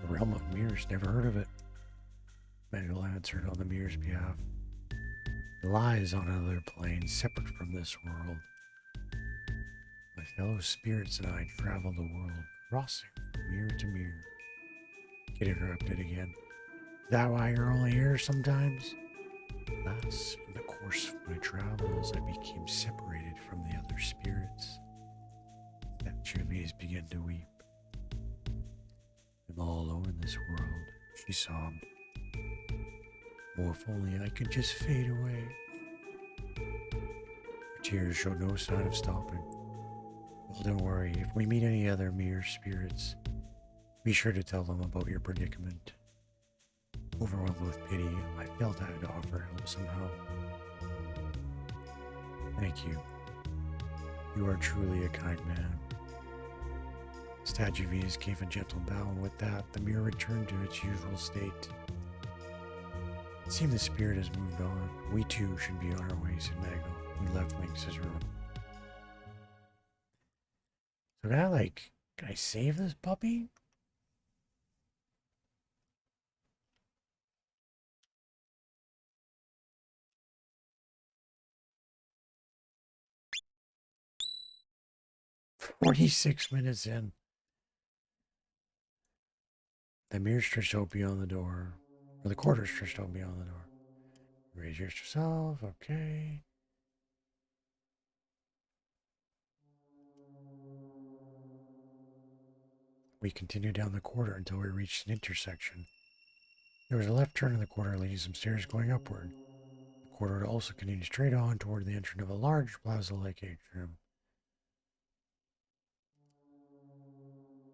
The realm of mirrors, never heard of it. Manuel answered on the mirror's behalf. It lies on another plane separate from this world. My fellow spirits and I travel the world, crossing from mirror to mirror. Kid interrupted again. Is that why you're only here sometimes? Thus, in the course of my travels, I became separated from the other spirits. That Venus began to weep. I'm all alone in this world, she sobbed. Oh, if only I could just fade away. Her tears showed no sign of stopping. Well, don't worry. If we meet any other mirror spirits, be sure to tell them about your predicament. Overwhelmed with pity, I felt I had to offer help somehow. Thank you. You are truly a kind man. Statue Venus gave a gentle bow, and with that, the mirror returned to its usual state. It seemed the spirit has moved on. We too should be on our way, said Magno. We left Lynx's room. can I save this puppy? "46 minutes in. The mirror stretched out beyond the door. Or the quarter stretched out beyond the door. Raise yourself, okay. We continued down the corridor until we reached an intersection. There was a left turn in the corridor leading some stairs going upward. The corridor also continued straight on toward the entrance of a large plaza-like atrium.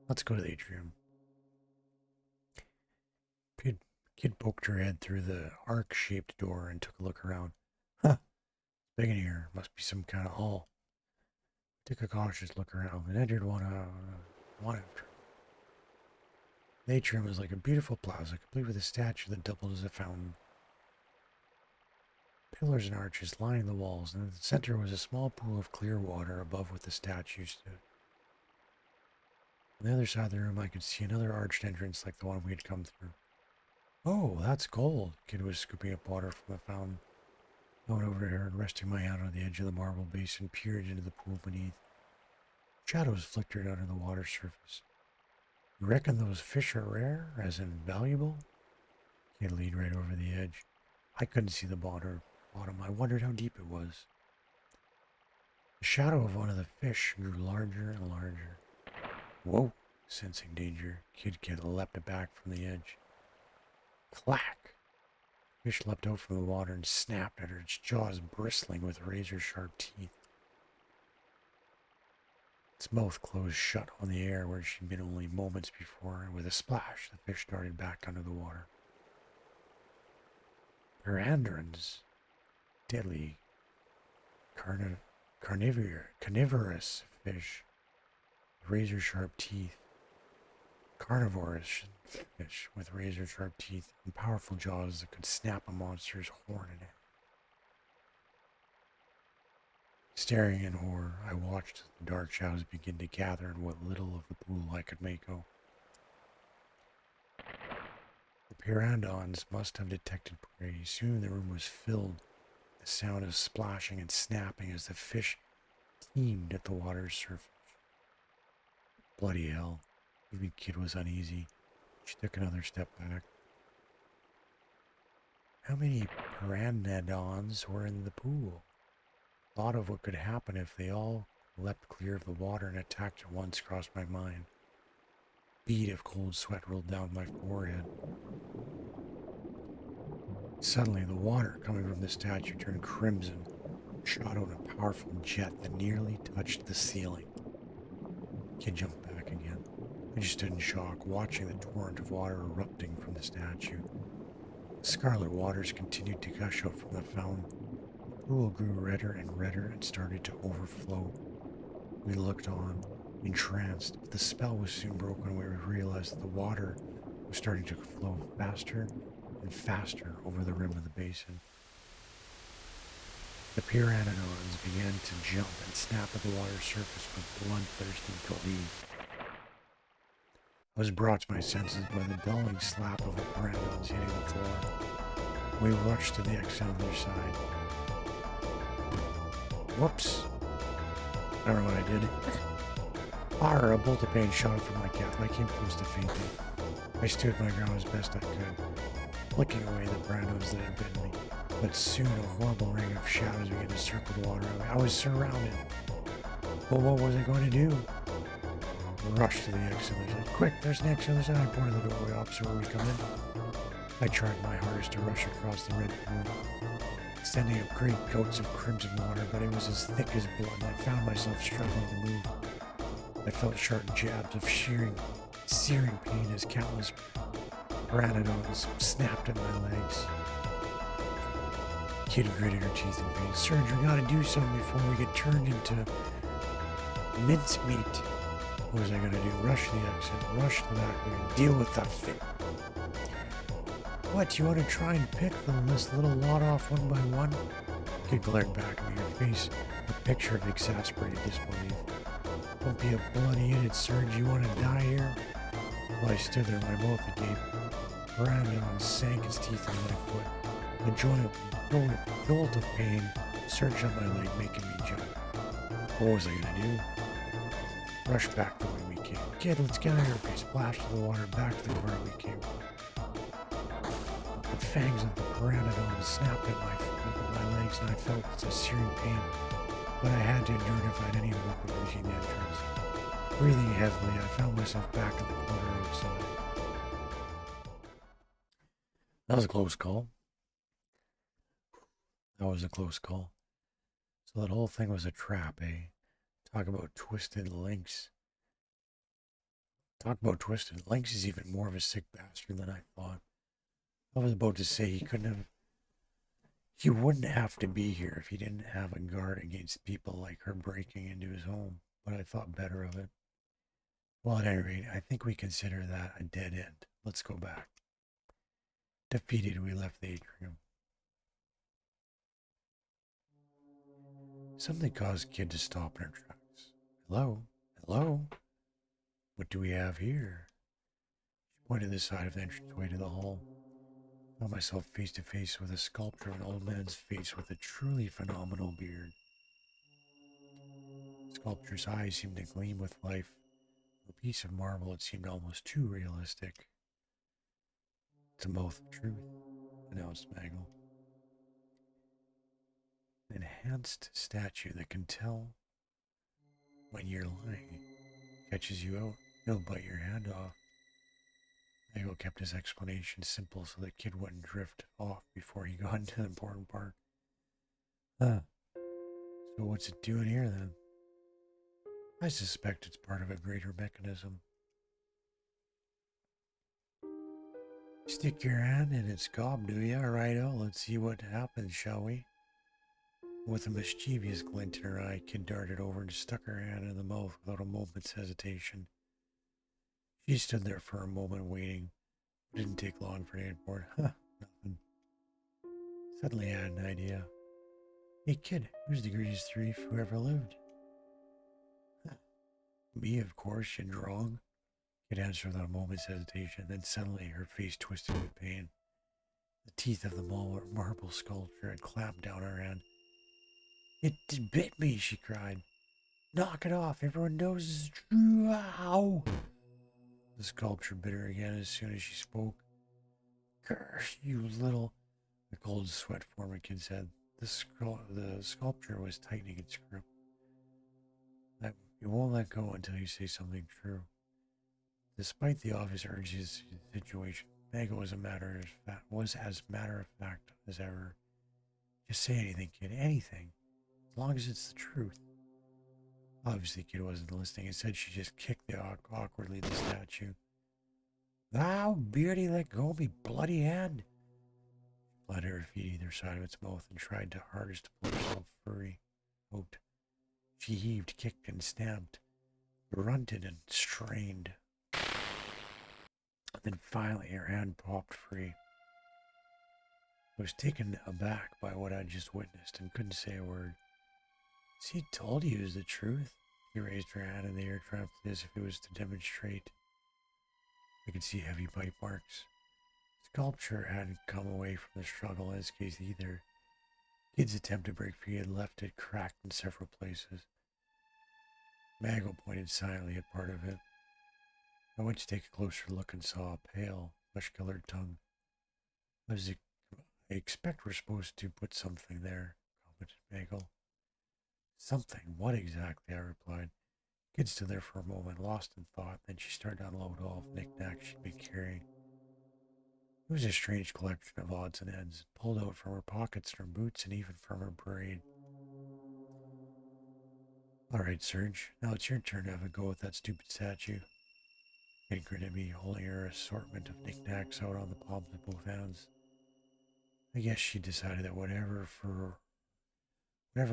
Let's go to the atrium. Kid poked her head through the arc-shaped door and took a look around. Huh, it's big in here. Must be some kind of hall. Took a cautious look around and entered one after. The atrium was like a beautiful plaza, complete with a statue that doubled as a fountain. Pillars and arches lining the walls, and in the center was a small pool of clear water above what the statue stood. On the other side of the room, I could see another arched entrance like the one we had come through. Oh, that's gold. Kid was scooping up water from the fountain. I went over to her and, resting my hand on the edge of the marble basin, peered into the pool beneath. Shadows flickered under the water surface. You reckon those fish are rare, as in valuable? Kid leaned right over the edge. I couldn't see the bottom. I wondered how deep it was. The shadow of one of the fish grew larger and larger. Whoa! Sensing danger, Kid leapt back from the edge. Clack! Fish leapt out from the water and snapped at her, its jaws bristling with razor-sharp teeth. Its mouth closed shut on the air where she'd been only moments before, and with a splash, the fish darted back under the water. Pirandrons, deadly carnivorous fish, razor-sharp teeth. Carnivorous fish with razor-sharp teeth and powerful jaws that could snap a monster's horn in half. Staring in horror, I watched as the dark shadows begin to gather in what little of the pool I could make out. The pteranodons must have detected prey. Soon the room was filled with the sound of splashing and snapping as the fish teemed at the water's surface. Bloody hell. Even Kid was uneasy. She took another step back. How many pteranodons were in the pool? Thought of what could happen if they all leapt clear of the water and attacked at once crossed my mind. A bead of cold sweat rolled down my forehead. Suddenly, the water coming from the statue turned crimson, shot out a powerful jet that nearly touched the ceiling. Kid jumped back again. I just stood in shock, watching the torrent of water erupting from the statue. The scarlet waters continued to gush out from the fountain. The pool grew redder and started to overflow. We looked on, entranced, but the spell was soon broken when we realized that the water was starting to flow faster and faster over the rim of the basin. The pteranodons began to jump and snap at the water's surface with bloodthirsty glee. I was brought to my senses by the dulling slap of a pteranodon hitting the floor. We rushed to the exit on their side. Whoops. I don't know what I did. Fire, a bolt of pain shot from my cap. I came close to fainting. I stood my ground as best I could, flicking away the brandos that had bitten me. But soon a horrible ring of shadows began to circle the water. I was surrounded. Well, what was I going to do? Rushed to the exit. I said, quick, there's an exit on the side. I pointed the doorway opposite where we come in. I tried my hardest to rush across the red pool, sending up great gouts of crimson water, but it was as thick as blood, and I found myself struggling to move. I felt sharp jabs of searing pain as countless pteranodons snapped at my legs. Kid gritted her teeth in pain. Surge, we gotta do something before we get turned into mincemeat. What was I gonna do? Rush the exit, rush the back, we're gonna deal with that thing. What, you want to try and pick from this little lot off one by one? Kid glared back at me, her face a picture of exasperated disbelief. Don't be a bloody idiot, Serge. You want to die here? Well, I stood there, my mouth agape. Brandon sank his teeth in my foot. A jolt of pain surged up my leg, making me jump. What was I gonna do? Rush back the way we came. Kid, let's get out of here. We splashed in the water back to the corner we came from. The fangs of the pteranodon snapped at my legs, and I felt a searing pain. But I had to endure it if I had any hope of reaching the entrance. Breathing heavily, I found myself back in the corner outside. That was a close call. That was a close call. So that whole thing was a trap, eh? Talk about twisted links. Talk about twisted links is even more of a sick bastard than I thought. I was about to say he wouldn't have to be here if he didn't have a guard against people like her breaking into his home, but I thought better of it. Well, at any rate, I think we consider that a dead end. Let's go back. Defeated, we left the atrium. Something caused Kid to stop in her tracks. Hello? Hello? What do we have here? She pointed to the side of the entranceway to the hall. I found myself face to face with a sculpture of an old man's face with a truly phenomenal beard. The sculpture's eyes seemed to gleam with life. A piece of marble, it seemed almost too realistic. It's a mouth of truth, announced Maggle. An enhanced statue that can tell when you're lying. Catches you out, he'll bite your hand off. Maggle kept his explanation simple so the kid wouldn't drift off before he got into the important part. So what's it doing here then? I suspect it's part of a greater mechanism. Stick your hand in its gob, do ya? Righto, let's see what happens, shall we? With a mischievous glint in her eye, Kid darted over and stuck her hand in the mouth without a moment's hesitation. She stood there for a moment waiting. It didn't take long for an board. Nothing. Suddenly I had an idea. Hey kid, who's the greatest thief who ever lived? Me, of course, you wrong. Kid answered without a moment's hesitation. Then suddenly her face twisted with pain. The teeth of the marble sculpture had clamped down her hand. It bit me, she cried. Knock it off. Everyone knows it's true. Ow! The sculpture bit her again as soon as she spoke. Curse, you little... The cold sweat formed, Kid said. The sculpture was tightening its grip. You won't let go until you say something true. Despite the obvious urgency of the situation, Maggle was as matter of fact as ever. Just say anything, Kid, anything. As long as it's the truth. Obviously, Kid wasn't listening. Instead, she just kicked awkwardly the statue. Thou, Beardy, let go of me, bloody hand. She fled her feet either side of its mouth and tried her hardest to pull herself free. Hoped. She heaved, kicked, and stamped, grunted, and strained. Then finally, her hand popped free. I was taken aback by what I'd just witnessed and couldn't say a word. She told you it was the truth. She raised her hand in the air triumphantly as if it was to demonstrate. I could see heavy bite marks. Sculpture hadn't come away from the struggle in this case either. Kid's attempt to break free had left it cracked in several places. Maggle pointed silently at part of it. I went to take a closer look and saw a pale, flesh-colored tongue. I expect we're supposed to put something there, commented Maggle. Something? What exactly? I replied. Kid stood there for a moment, lost in thought. Then she started to unload all the knickknacks she'd been carrying. It was a strange collection of odds and ends, pulled out from her pockets, from her boots, and even from her braid. All right, Serge, now it's your turn to have a go with that stupid statue. Kid grinned at me, holding her assortment of knickknacks out on the palms of both hands. I guess she decided that whatever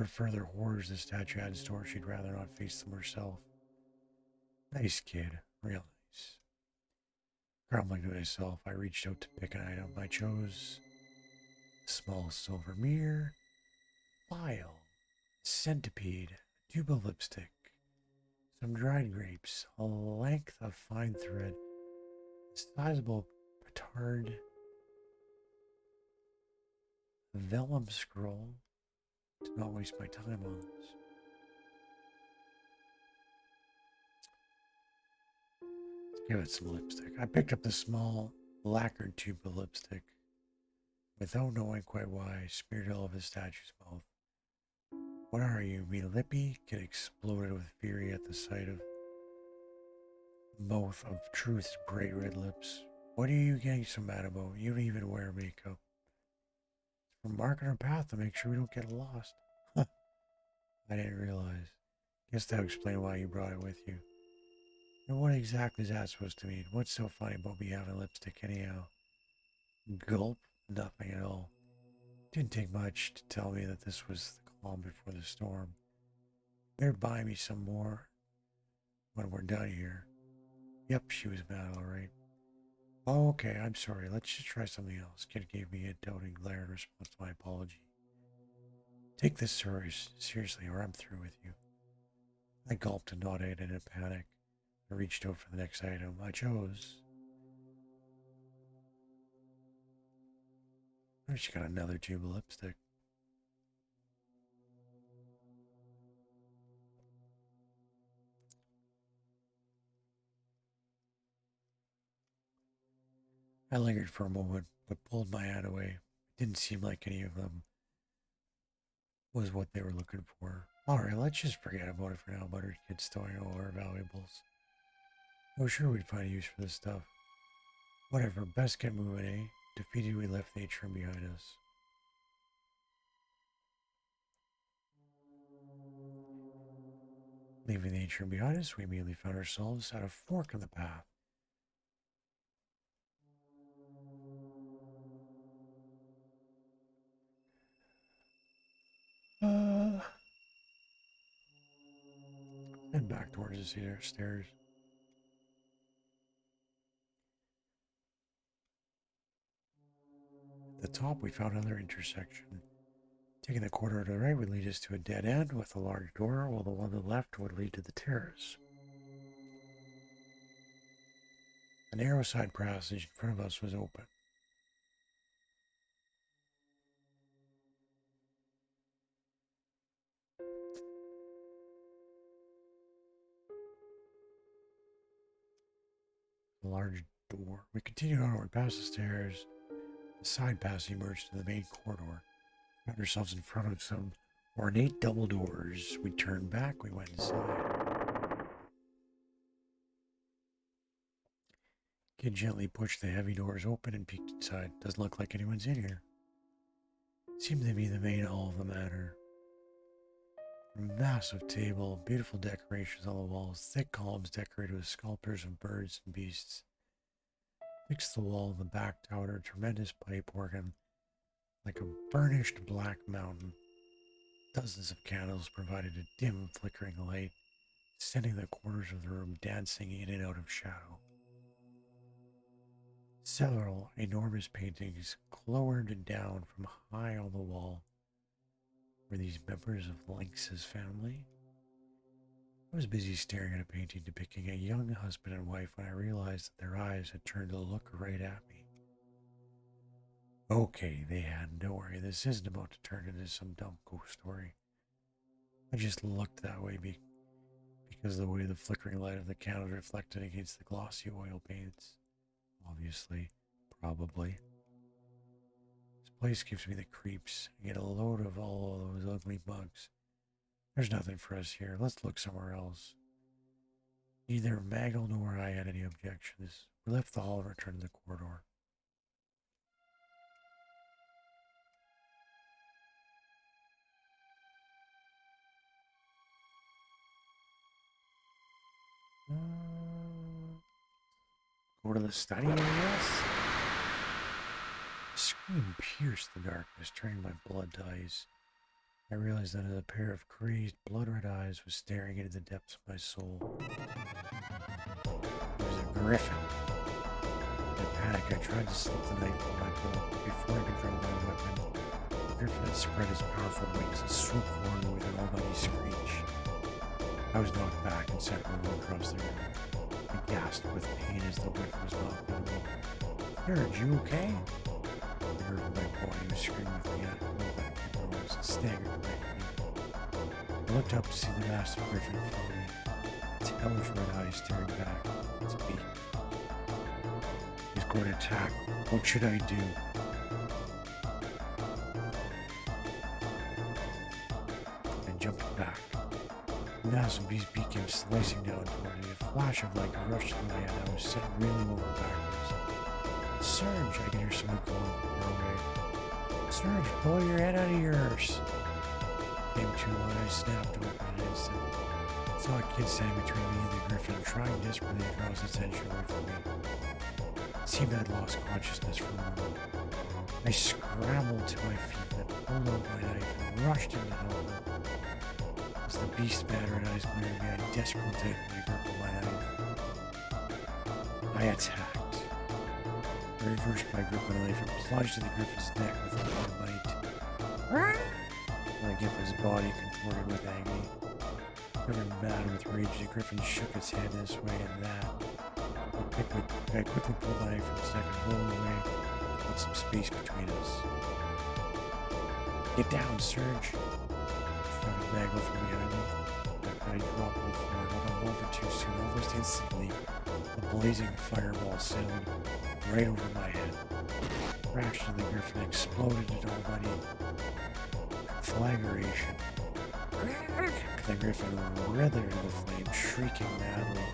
further horrors the statue had in store, she'd rather not face them herself. Nice kid, real nice. Grumbling to myself, I reached out to pick an item. I chose a small silver mirror, file, centipede, a tube of lipstick, some dried grapes, a length of fine thread, a sizable petard, a vellum scroll. To not waste my time on this. Let's give it some lipstick. I picked up the small lacquered tube of lipstick. Without knowing quite why, I smeared it all over the statue's mouth. What are you, me lippy? Kid exploded with fury at the sight of the mouth of Truth's bright red lips. What are you getting so mad about? You don't even wear makeup. It's for marking our path to make sure we don't get lost. I didn't realize. Guess that'll explain why you brought it with you. And what exactly is that supposed to mean? What's so funny about me having lipstick anyhow? Gulp. Nothing at all. Didn't take much to tell me that this was the calm before the storm. Better buy me some more when we're done here. Yep, she was mad, all right. Oh, okay, I'm sorry. Let's just try something else. Kid gave me a doubting glare in response to my apology. Take this seriously, or I'm through with you. I gulped and nodded in a panic. I reached out for the next item. I chose. Oh, she got another tube of lipstick. I lingered for a moment, but pulled my hand away. It didn't seem like any of them was what they were looking for. Alright, let's just forget about it for now, muttered Kid, stowing all our valuables. I was sure we'd find a use for this stuff. Whatever, best get moving, eh? Defeated, we left the atrium behind us. Leaving the atrium behind us, we immediately found ourselves at a fork in the path. And back towards the stairs. At the top, we found another intersection. Taking the corridor to the right would lead us to a dead end with a large door, while the one to the left would lead to the terrace. A narrow side passage in front of us was open. A large door. We continued onward past the stairs. The side passage emerged to the main corridor. We found ourselves in front of some ornate double doors. We turned back. We went inside. Kid gently pushed the heavy doors open and peeked inside. Doesn't look like anyone's in here. Seemed to be the main hall of the manor. A massive table, beautiful decorations on the walls, thick columns decorated with sculptures of birds and beasts. Next to the wall in the back towered a tremendous pipe organ, like a burnished black mountain. Dozens of candles provided a dim, flickering light, sending the corners of the room dancing in and out of shadow. Several enormous paintings glowered down from high on the wall. Were these members of Lynx's family? I was busy staring at a painting depicting a young husband and wife when I realized that their eyes had turned to look right at me. Okay, they had. Don't worry, this isn't about to turn into some dumb ghost story. I just looked that way because of the way the flickering light of the candle reflected against the glossy oil paints. Obviously, probably. This place gives me the creeps. I get a load of all of those ugly bugs. There's nothing for us here. Let's look somewhere else. Neither Maggle nor I had any objections. We left the hall and returned to the corridor. Go to the study, I guess? A scream pierced the darkness, turning my blood to ice. I realized that a pair of crazed, blood-red eyes was staring into the depths of my soul. It was a griffin. In panic, I tried to slip the knife from my belt, but before I could draw my weapon, the griffin had spread his powerful wings and swooped on me with an almighty screech. I was knocked back and sent rolling across the room. I gasped with pain as the whip was knocked out of me. Serge, you okay? I heard my boy who was screaming with me, and I pulled back my arms and staggered away from me. I looked up to see the massive griffin in front of me, its hellish red eyes staring back, its beak. He's going to attack. What should I do? I jumped back. The massive beast's beak came slicing down toward me. A flash of light rushed through my head. I was sent reeling over backwards. Serge, I could hear someone calling from far away. Serge, pull your head out of yours. Came to when I snapped open an instant. I saw a kid standing between me and the griffin, trying desperately to draw his attention away from me. It seemed I'd lost consciousness for a moment. I scrambled to my feet, then pulled out my knife and rushed in to help him. As the beast's battered eyes glared at me, I desperately tightened my grip on my knife. I attacked. I reversed my grip on the knife and plunged to the griffin's neck with all my might. My griffin's body contorted with agony. Covered mad with rage, the griffin shook its head this way and that. I quickly pulled my knife from its neck and rolled away, with some space between us. Get down, Serge! Shouted Bagwell from behind me. I dropped to the floor, not a moment too soon. Almost instantly, a blazing fireball sailed right over my head. Crashed into the griffin and exploded into almighty conflagration. The griffin writhed into the flame, shrieking madly.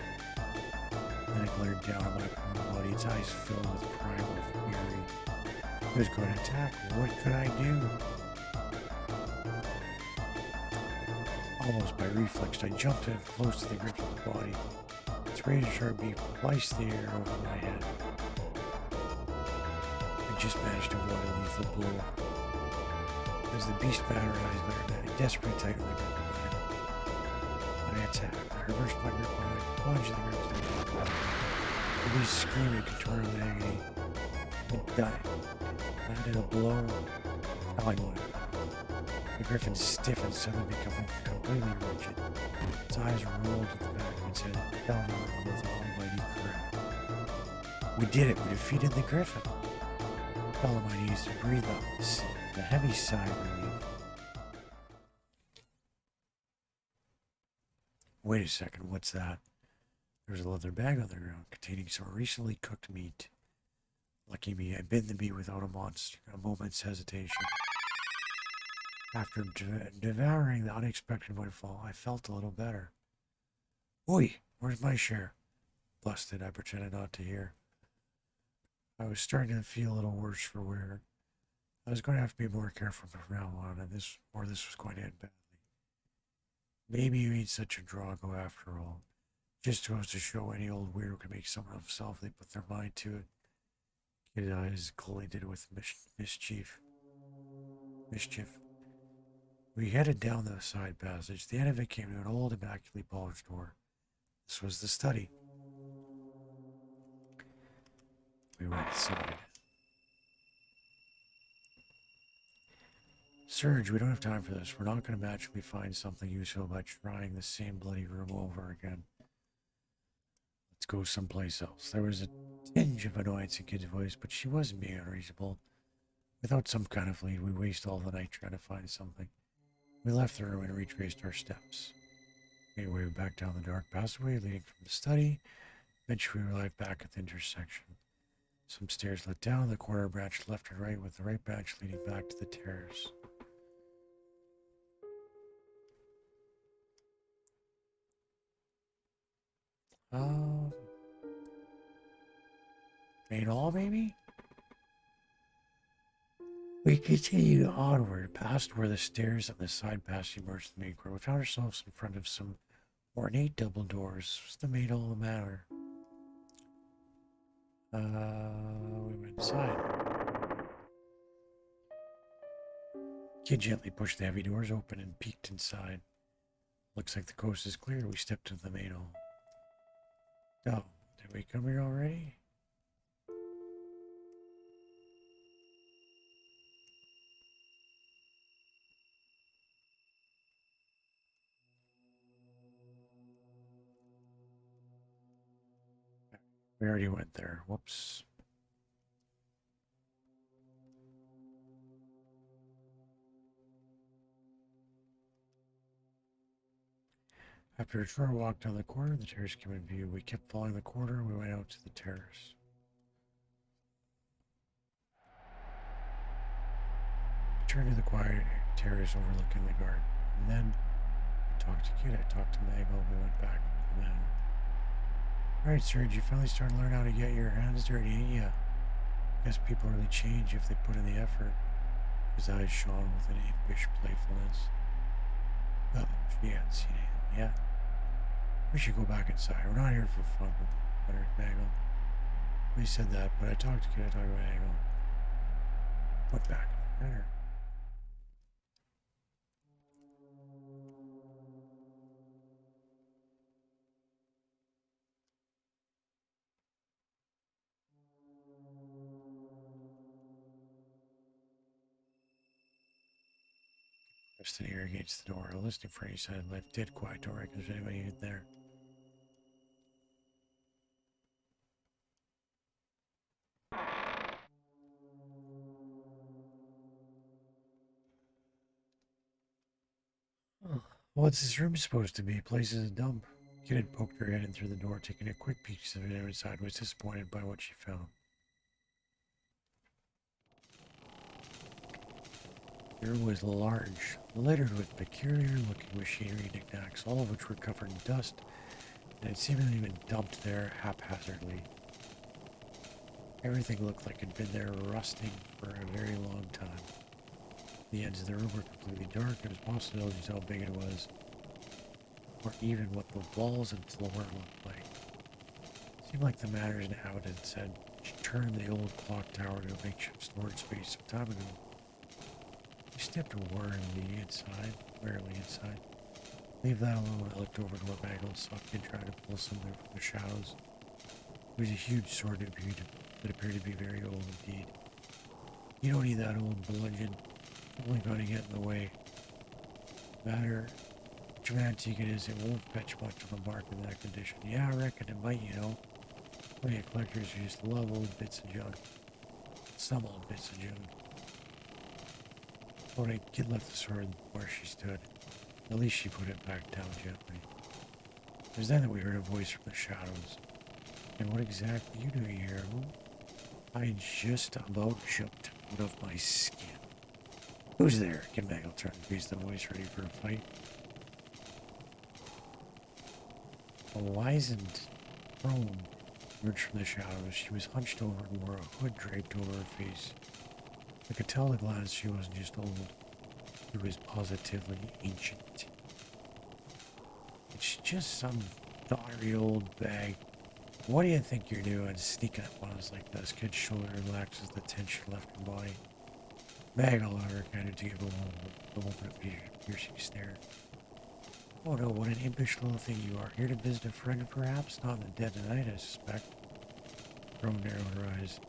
Then it glared down on my body, its eyes filled with primal fury. It was going to attack. What could I do? Almost by reflex, I jumped in close to the griffin's body. Its razor-sharp beak sliced the air over my head. I just managed to avoid a lethal blow. As the beast battered eyes glared, I desperately tightened the grip on my head. I attacked. I reversed my grip on it, plunged the griffin's neck. The beast screaming, contorted with agony. It died. Landed a blow, telling one. The griffin stiffened, suddenly becoming completely rigid. Its eyes rolled to the back of its head and fell over with an almighty crack. We did it. We defeated the griffin. I fell on my knees and breathed out the heavy sigh of relief. Wait a second, what's that? There's a leather bag on the ground containing some recently cooked meat. Lucky me, I bit the meat without a moment's hesitation. After devouring the unexpected windfall, I felt a little better. Oi, where's my share? Busted, I pretended not to hear. I was starting to feel a little worse for wear. I was going to have to be more careful from now on, and this was going to end badly. Maybe you ain't such a drawgo after all. Just goes to show any old weirdo can make someone of himself if they put their mind to it. His eyes glinted with mischief. We headed down the side passage. The end of it came to an old, immaculately polished door. This was the study. We went inside. Serge, we don't have time for this. We're not going to magically find something useful by trying the same bloody room over again. Let's go someplace else. There was a tinge of annoyance in Kid's voice, but she wasn't being unreasonable. Without some kind of lead, we wasted all the night trying to find something. We left the room and retraced our steps. Made our way back down the dark passageway leading from the study. Eventually we arrived back at the intersection. Some stairs led down, the corner branched left and right, with the right branch leading back to the terrace. Main hall, maybe? We continued onward, past where the stairs and the side passage merged the main court. We found ourselves in front of some ornate double doors. Was the main hall the matter? We went inside. Kid gently pushed the heavy doors open and peeked inside. Looks like the coast is clear. We stepped into the main hall. Oh, did we come here already? We already went there. Whoops. After a short walk down the corridor, the terrace came in view. We kept following the corridor and we went out to the terrace. We turned to the quiet terrace overlooking the garden. And then I talked to Kid, I talked to Magel, we went back to the manor. Alright, Serge, you finally started to learn how to get your hands dirty, ain't ya? Guess people really change if they put in the effort. His eyes shone with an impish playfulness. Oh, she hadn't seen anything yet. We should go back inside. We're not here for fun, muttered Magel. We said that, but I talked to Kid, I talked to Magel. Went back in the manor. Pressed an ear against the door, listening for any sign of life. Did quiet door, because there's anybody in there. Oh, what's this room supposed to be? Place is a dump. Kid had poked her head in through the door, taking a quick peek to the inside, was disappointed by what she found. The room was large, littered with peculiar-looking machinery knickknacks, all of which were covered in dust, and had seemingly been dumped there haphazardly. Everything looked like it had been there rusting for a very long time. The ends of the room were completely dark. There was possible just how big it was, or even what the walls and floor looked like. It seemed like the manor's inhabitant said she turned the old clock tower into a makeshift storage space some time ago. We stepped warily inside. Leave that alone. I looked over to where Magel and saw Kid trying to pull something from the shadows. It was a huge sword that appeared to be very old indeed. You don't need that old bludgeon. It's only going to get in the way. Matter which of an antique it is, it won't fetch much of a mark in that condition. Yeah, I reckon it might, you know. Plenty of collectors who just love old bits of junk. Some old bits of junk. When a Kid left the sword where she stood, at least she put it back down gently. It was then that we heard a voice from the shadows. And what exactly you doing here? I just about jumped out of my skin. Who's there? Kid Magel turned to face the voice, ready for a fight. A wizened crone emerged from the shadows. She was hunched over and wore a hood draped over her face. I could tell at a glance she wasn't just old. She was positively ancient. It's just some doddery old bag. What do you think you're doing, sneaking up on us like this? Kid's shoulder relaxed as the tension left her body. Magel, however, kind of to give a open a piercing stare. Oh no, what an impish little thing you are. Here to visit a friend, perhaps? Not in the dead of night, I suspect. Crone narrowed her eyes.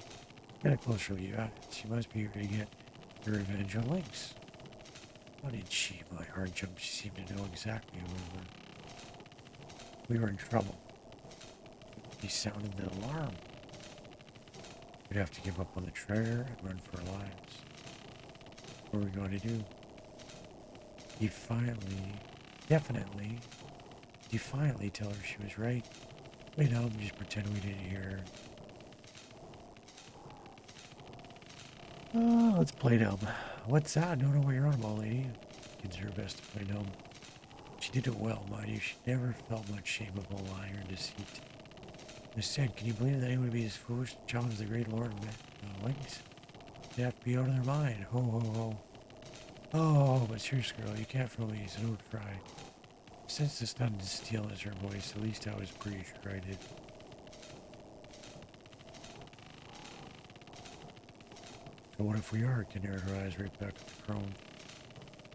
Get a closer look at it. She must be here to get her revenge on Lynx. How did she? My heart jumped. She seemed to know exactly who we were. We were in trouble. He sounded the alarm. We'd have to give up on the treasure and run for our lives. What were we going to do? Defiantly tell her she was right. Wait up and just pretend we didn't hear her. Oh, let's play dumb. What's that? I don't know what you're on about, lady. Kids are best to play dumb. She did it well, mind you. She never felt much shame about lying or deceit. Instead, can you believe that anyone would be as foolish to challenge the great Lord of Lynx? They'd have to be out of their mind. Ho, ho, ho. Oh, but serious girl, you can't fool me, so don't try. Since the stunned stillness in her voice, at least I was pretty sure I did. So what if we are? Kid narrowed her eyes right back at the crone.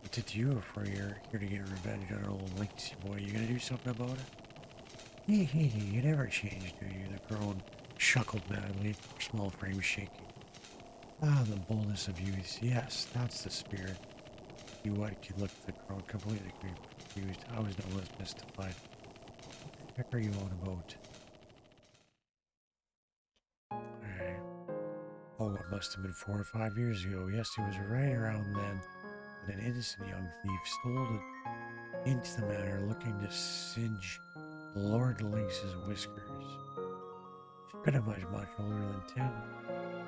What's it to you if we're here to get revenge on our old Lynxy boy? You gonna do something about it? Hee hee hee, you never change, do you? The crone chuckled madly, her small frame shaking. Ah, the boldness of youth. Yes, that's the spirit. You what? Kid looked at the crone, completely confused. I was no less mystified. What the heck are you on about? Oh, it must have been 4 or 5 years ago. Yes, it was right around then that an innocent young thief stole into the manor looking to singe Lord Lynx's whiskers. She could have been much older than 10.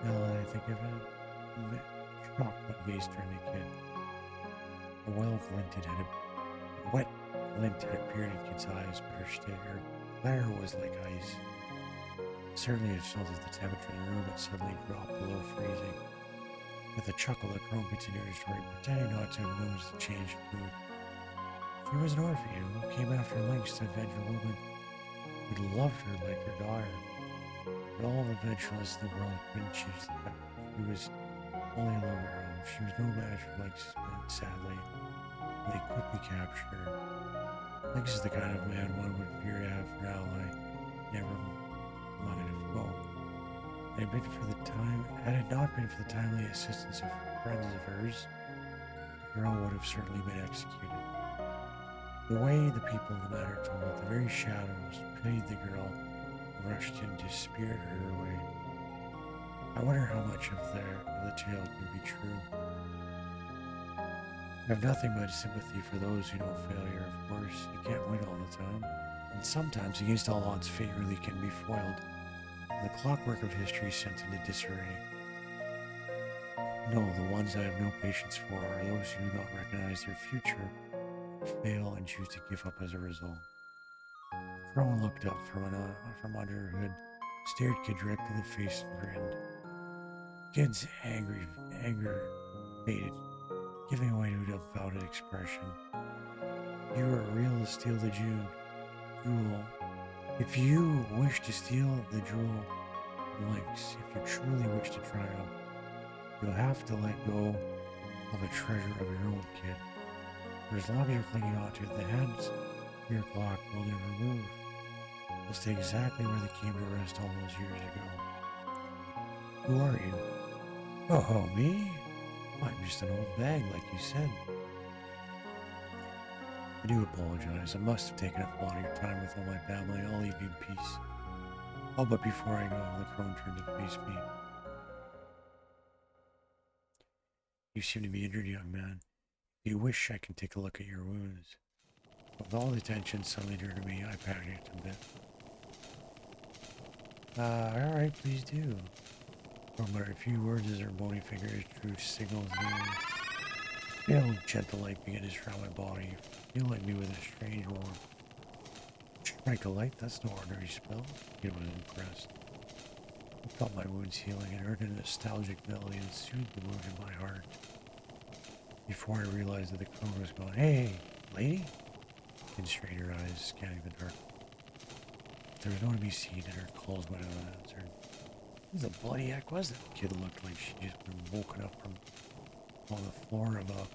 Now that I think of it, shocked my gaze turned to kid. A wet glint had appeared in Kid's eyes, but her glare was like ice. Certainly it felt as the temperature in the room had suddenly dropped below freezing. With a chuckle, the crone continued her story, pretending not to have noticed the change in mood. She was an orphan who came after Lynx to avenge a woman who loved her like her daughter. But all the vengefulness in the world couldn't change the fact that she was only a love girl. She was no match for Lynx's men, sadly. They quickly captured her. Lynx is the kind of man one would fear to have for an ally, never mind a foe. Had it not been for the timely assistance of friends of hers, the girl would have certainly been executed. The way the people of the manor told it, the very shadows pitied the girl and rushed in to spirit her away. I wonder how much of the tale could be true. I have nothing but sympathy for those who know failure. Of course, you can't win all the time. And sometimes, against all odds, fate really can be foiled. The clockwork of history sent into disarray. No, the ones I have no patience for are those who do not recognize their future, fail, and choose to give up as a result. The crone looked up from under her hood, stared Kid directly in the face, and grinned. Kid's anger faded, giving way to a dumbfounded expression. You are real to steal the jewel. If you wish to steal the jewel from Lynx, if you truly wish to triumph, you'll have to let go of a treasure of your own, Kid. For as long as you're clinging on to it, the hands of your clock will never move. They'll stay exactly where they came to rest all those years ago. Who are you? Oh, me? I'm just an old bag, like you said. I do apologize. I must have taken up a lot of your time with all my family. I'll leave you in peace. Oh, but before I go, the crone turned to face me. You seem to be injured, young man. If you wish, I can take a look at your wounds. With all the attention suddenly turned to me, I panicked a bit. Alright, please do. For a few words as her bony fingers drew signals near. Pale, gentle light began to surround my body. Feel like me with a strange warmth. Strike a light? That's no ordinary spell. He was impressed. I felt my wounds healing and heard a nostalgic melody that soothed the wound in my heart. Before I realized that the crone was gone. Hey, lady? Kid strained her eyes, scanning the dark. There was no one to be seen, and her calls went unanswered. Who the bloody heck was that? Kid looked like she'd just been woken up from on the floor of a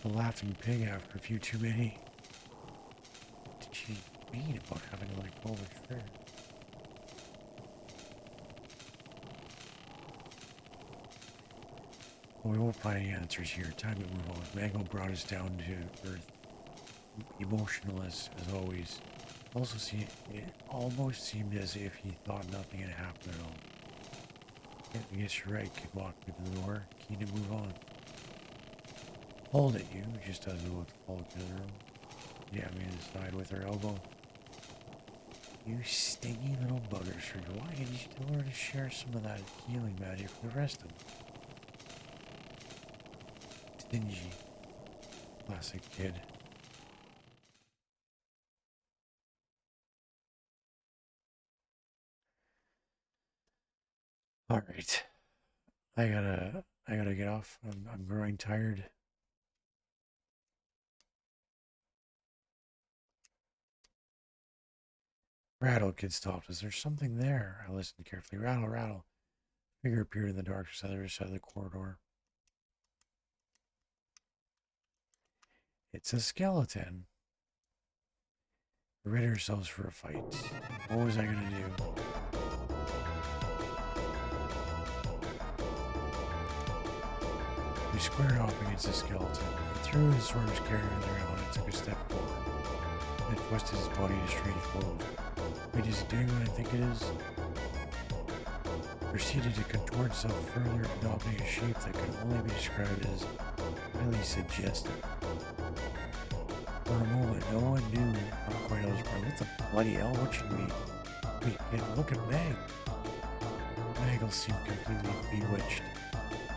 laughing pig after a few too many. What did she mean about having to let go of a treasure? Well, we won't find any answers here. Time to move on. Mango brought us down to earth. Emotional as always. It almost seemed as if he thought nothing had happened at all. Yeah, I guess you're right. Kid walked through the door, keen to move on. Hold it, you. Just doesn't know what to follow to the room. Yeah, me to the side with her elbow. You stingy little bugger, sir. Why didn't you tell her to share some of that healing magic for the rest of them? Stingy. Classic kid. Alright. I gotta get off. I'm growing tired. Rattle, Kid stopped. Is there something there? I listened carefully. Rattle, rattle. Figure appeared in the darkness on the other side of the corridor. It's a skeleton. We ready ourselves for a fight. What was I gonna do? We squared off against the skeleton. He threw his sword carrier in the ground and took a step forward. Then twisted his body in a strange pose. Wait, is he doing what I think it is? proceeded to contort itself further, adopting a shape that could only be described as highly suggestive. For a moment, no one knew quite how it was going. What the bloody hell? What should we... Wait, look at Meg. Meg seemed completely bewitched.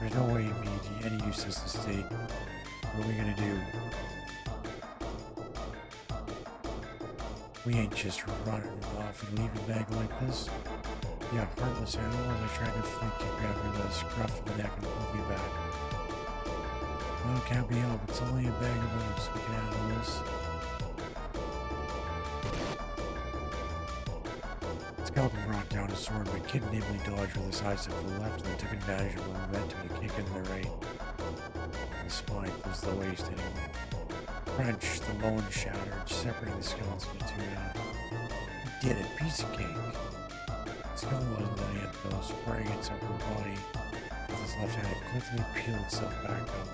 There's no way he'd be any use as a state. What are we gonna do? We ain't just running off and leaving Meg like this. Yeah, heartless animal, as I tried to flick you, grab her by the scruff of the neck and pull me back. Well, it can't be helped. It's only a bag of bones. We can handle this. Skeleton brought down his sword, but Kid nimbly dodged with his eyes to the left and took advantage of the momentum to kick in the right. The spine closed the waist anyway. Crunch, the bone shattered, separating the skeleton into two now. He did it, piece of cake. The skeleton wasn't done yet though, spreading its upper body with his left hand, it quickly peeled itself back up.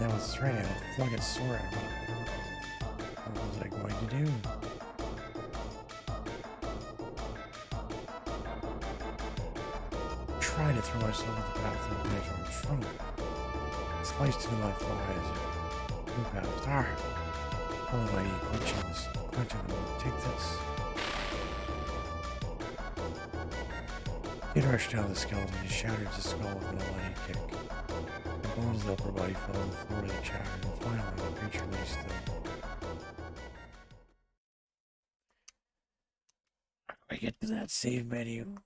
Now with its right hand, it flung its sword at me. What was I going to do? Tried to throw myself at the path of the bedroom trunk. It sliced into my thigh as it flew past. Arrgh! Oh my knee, clenching the wound. Take this. It rushed down the skeleton and shattered his skull with an almighty kick. The bones of the upper body fell on the floor to the chatter, and finally the creature lay still. How do I get to that save menu?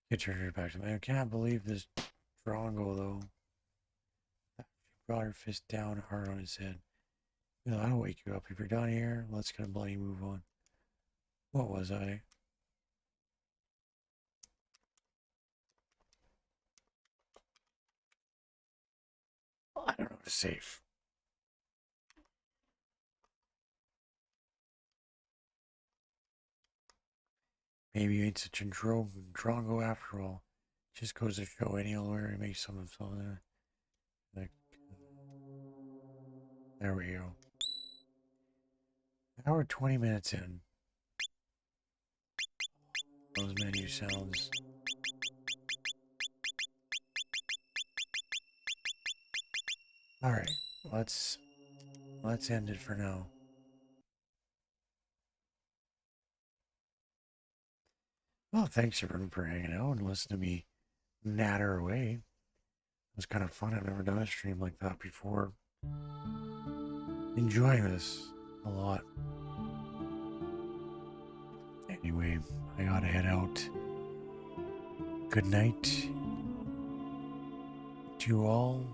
He turned her back to me. I can't believe this Drongo, though. She brought her fist down hard on his head. No, I'll wake you up. If you're done here, let's get a bloody move on. What was I? I don't know how to save. Maybe you ain't such a Drongo after all. Just goes to show any lawyer to make some of something. Like, there we go. Now we're 20 minutes in. Those menu sounds. Alright, let's end it for now. Well, thanks everyone for hanging out and listening to me natter away. It was kind of fun. I've never done a stream like that before. Enjoying this a lot. Anyway, I gotta head out. Good night to you all.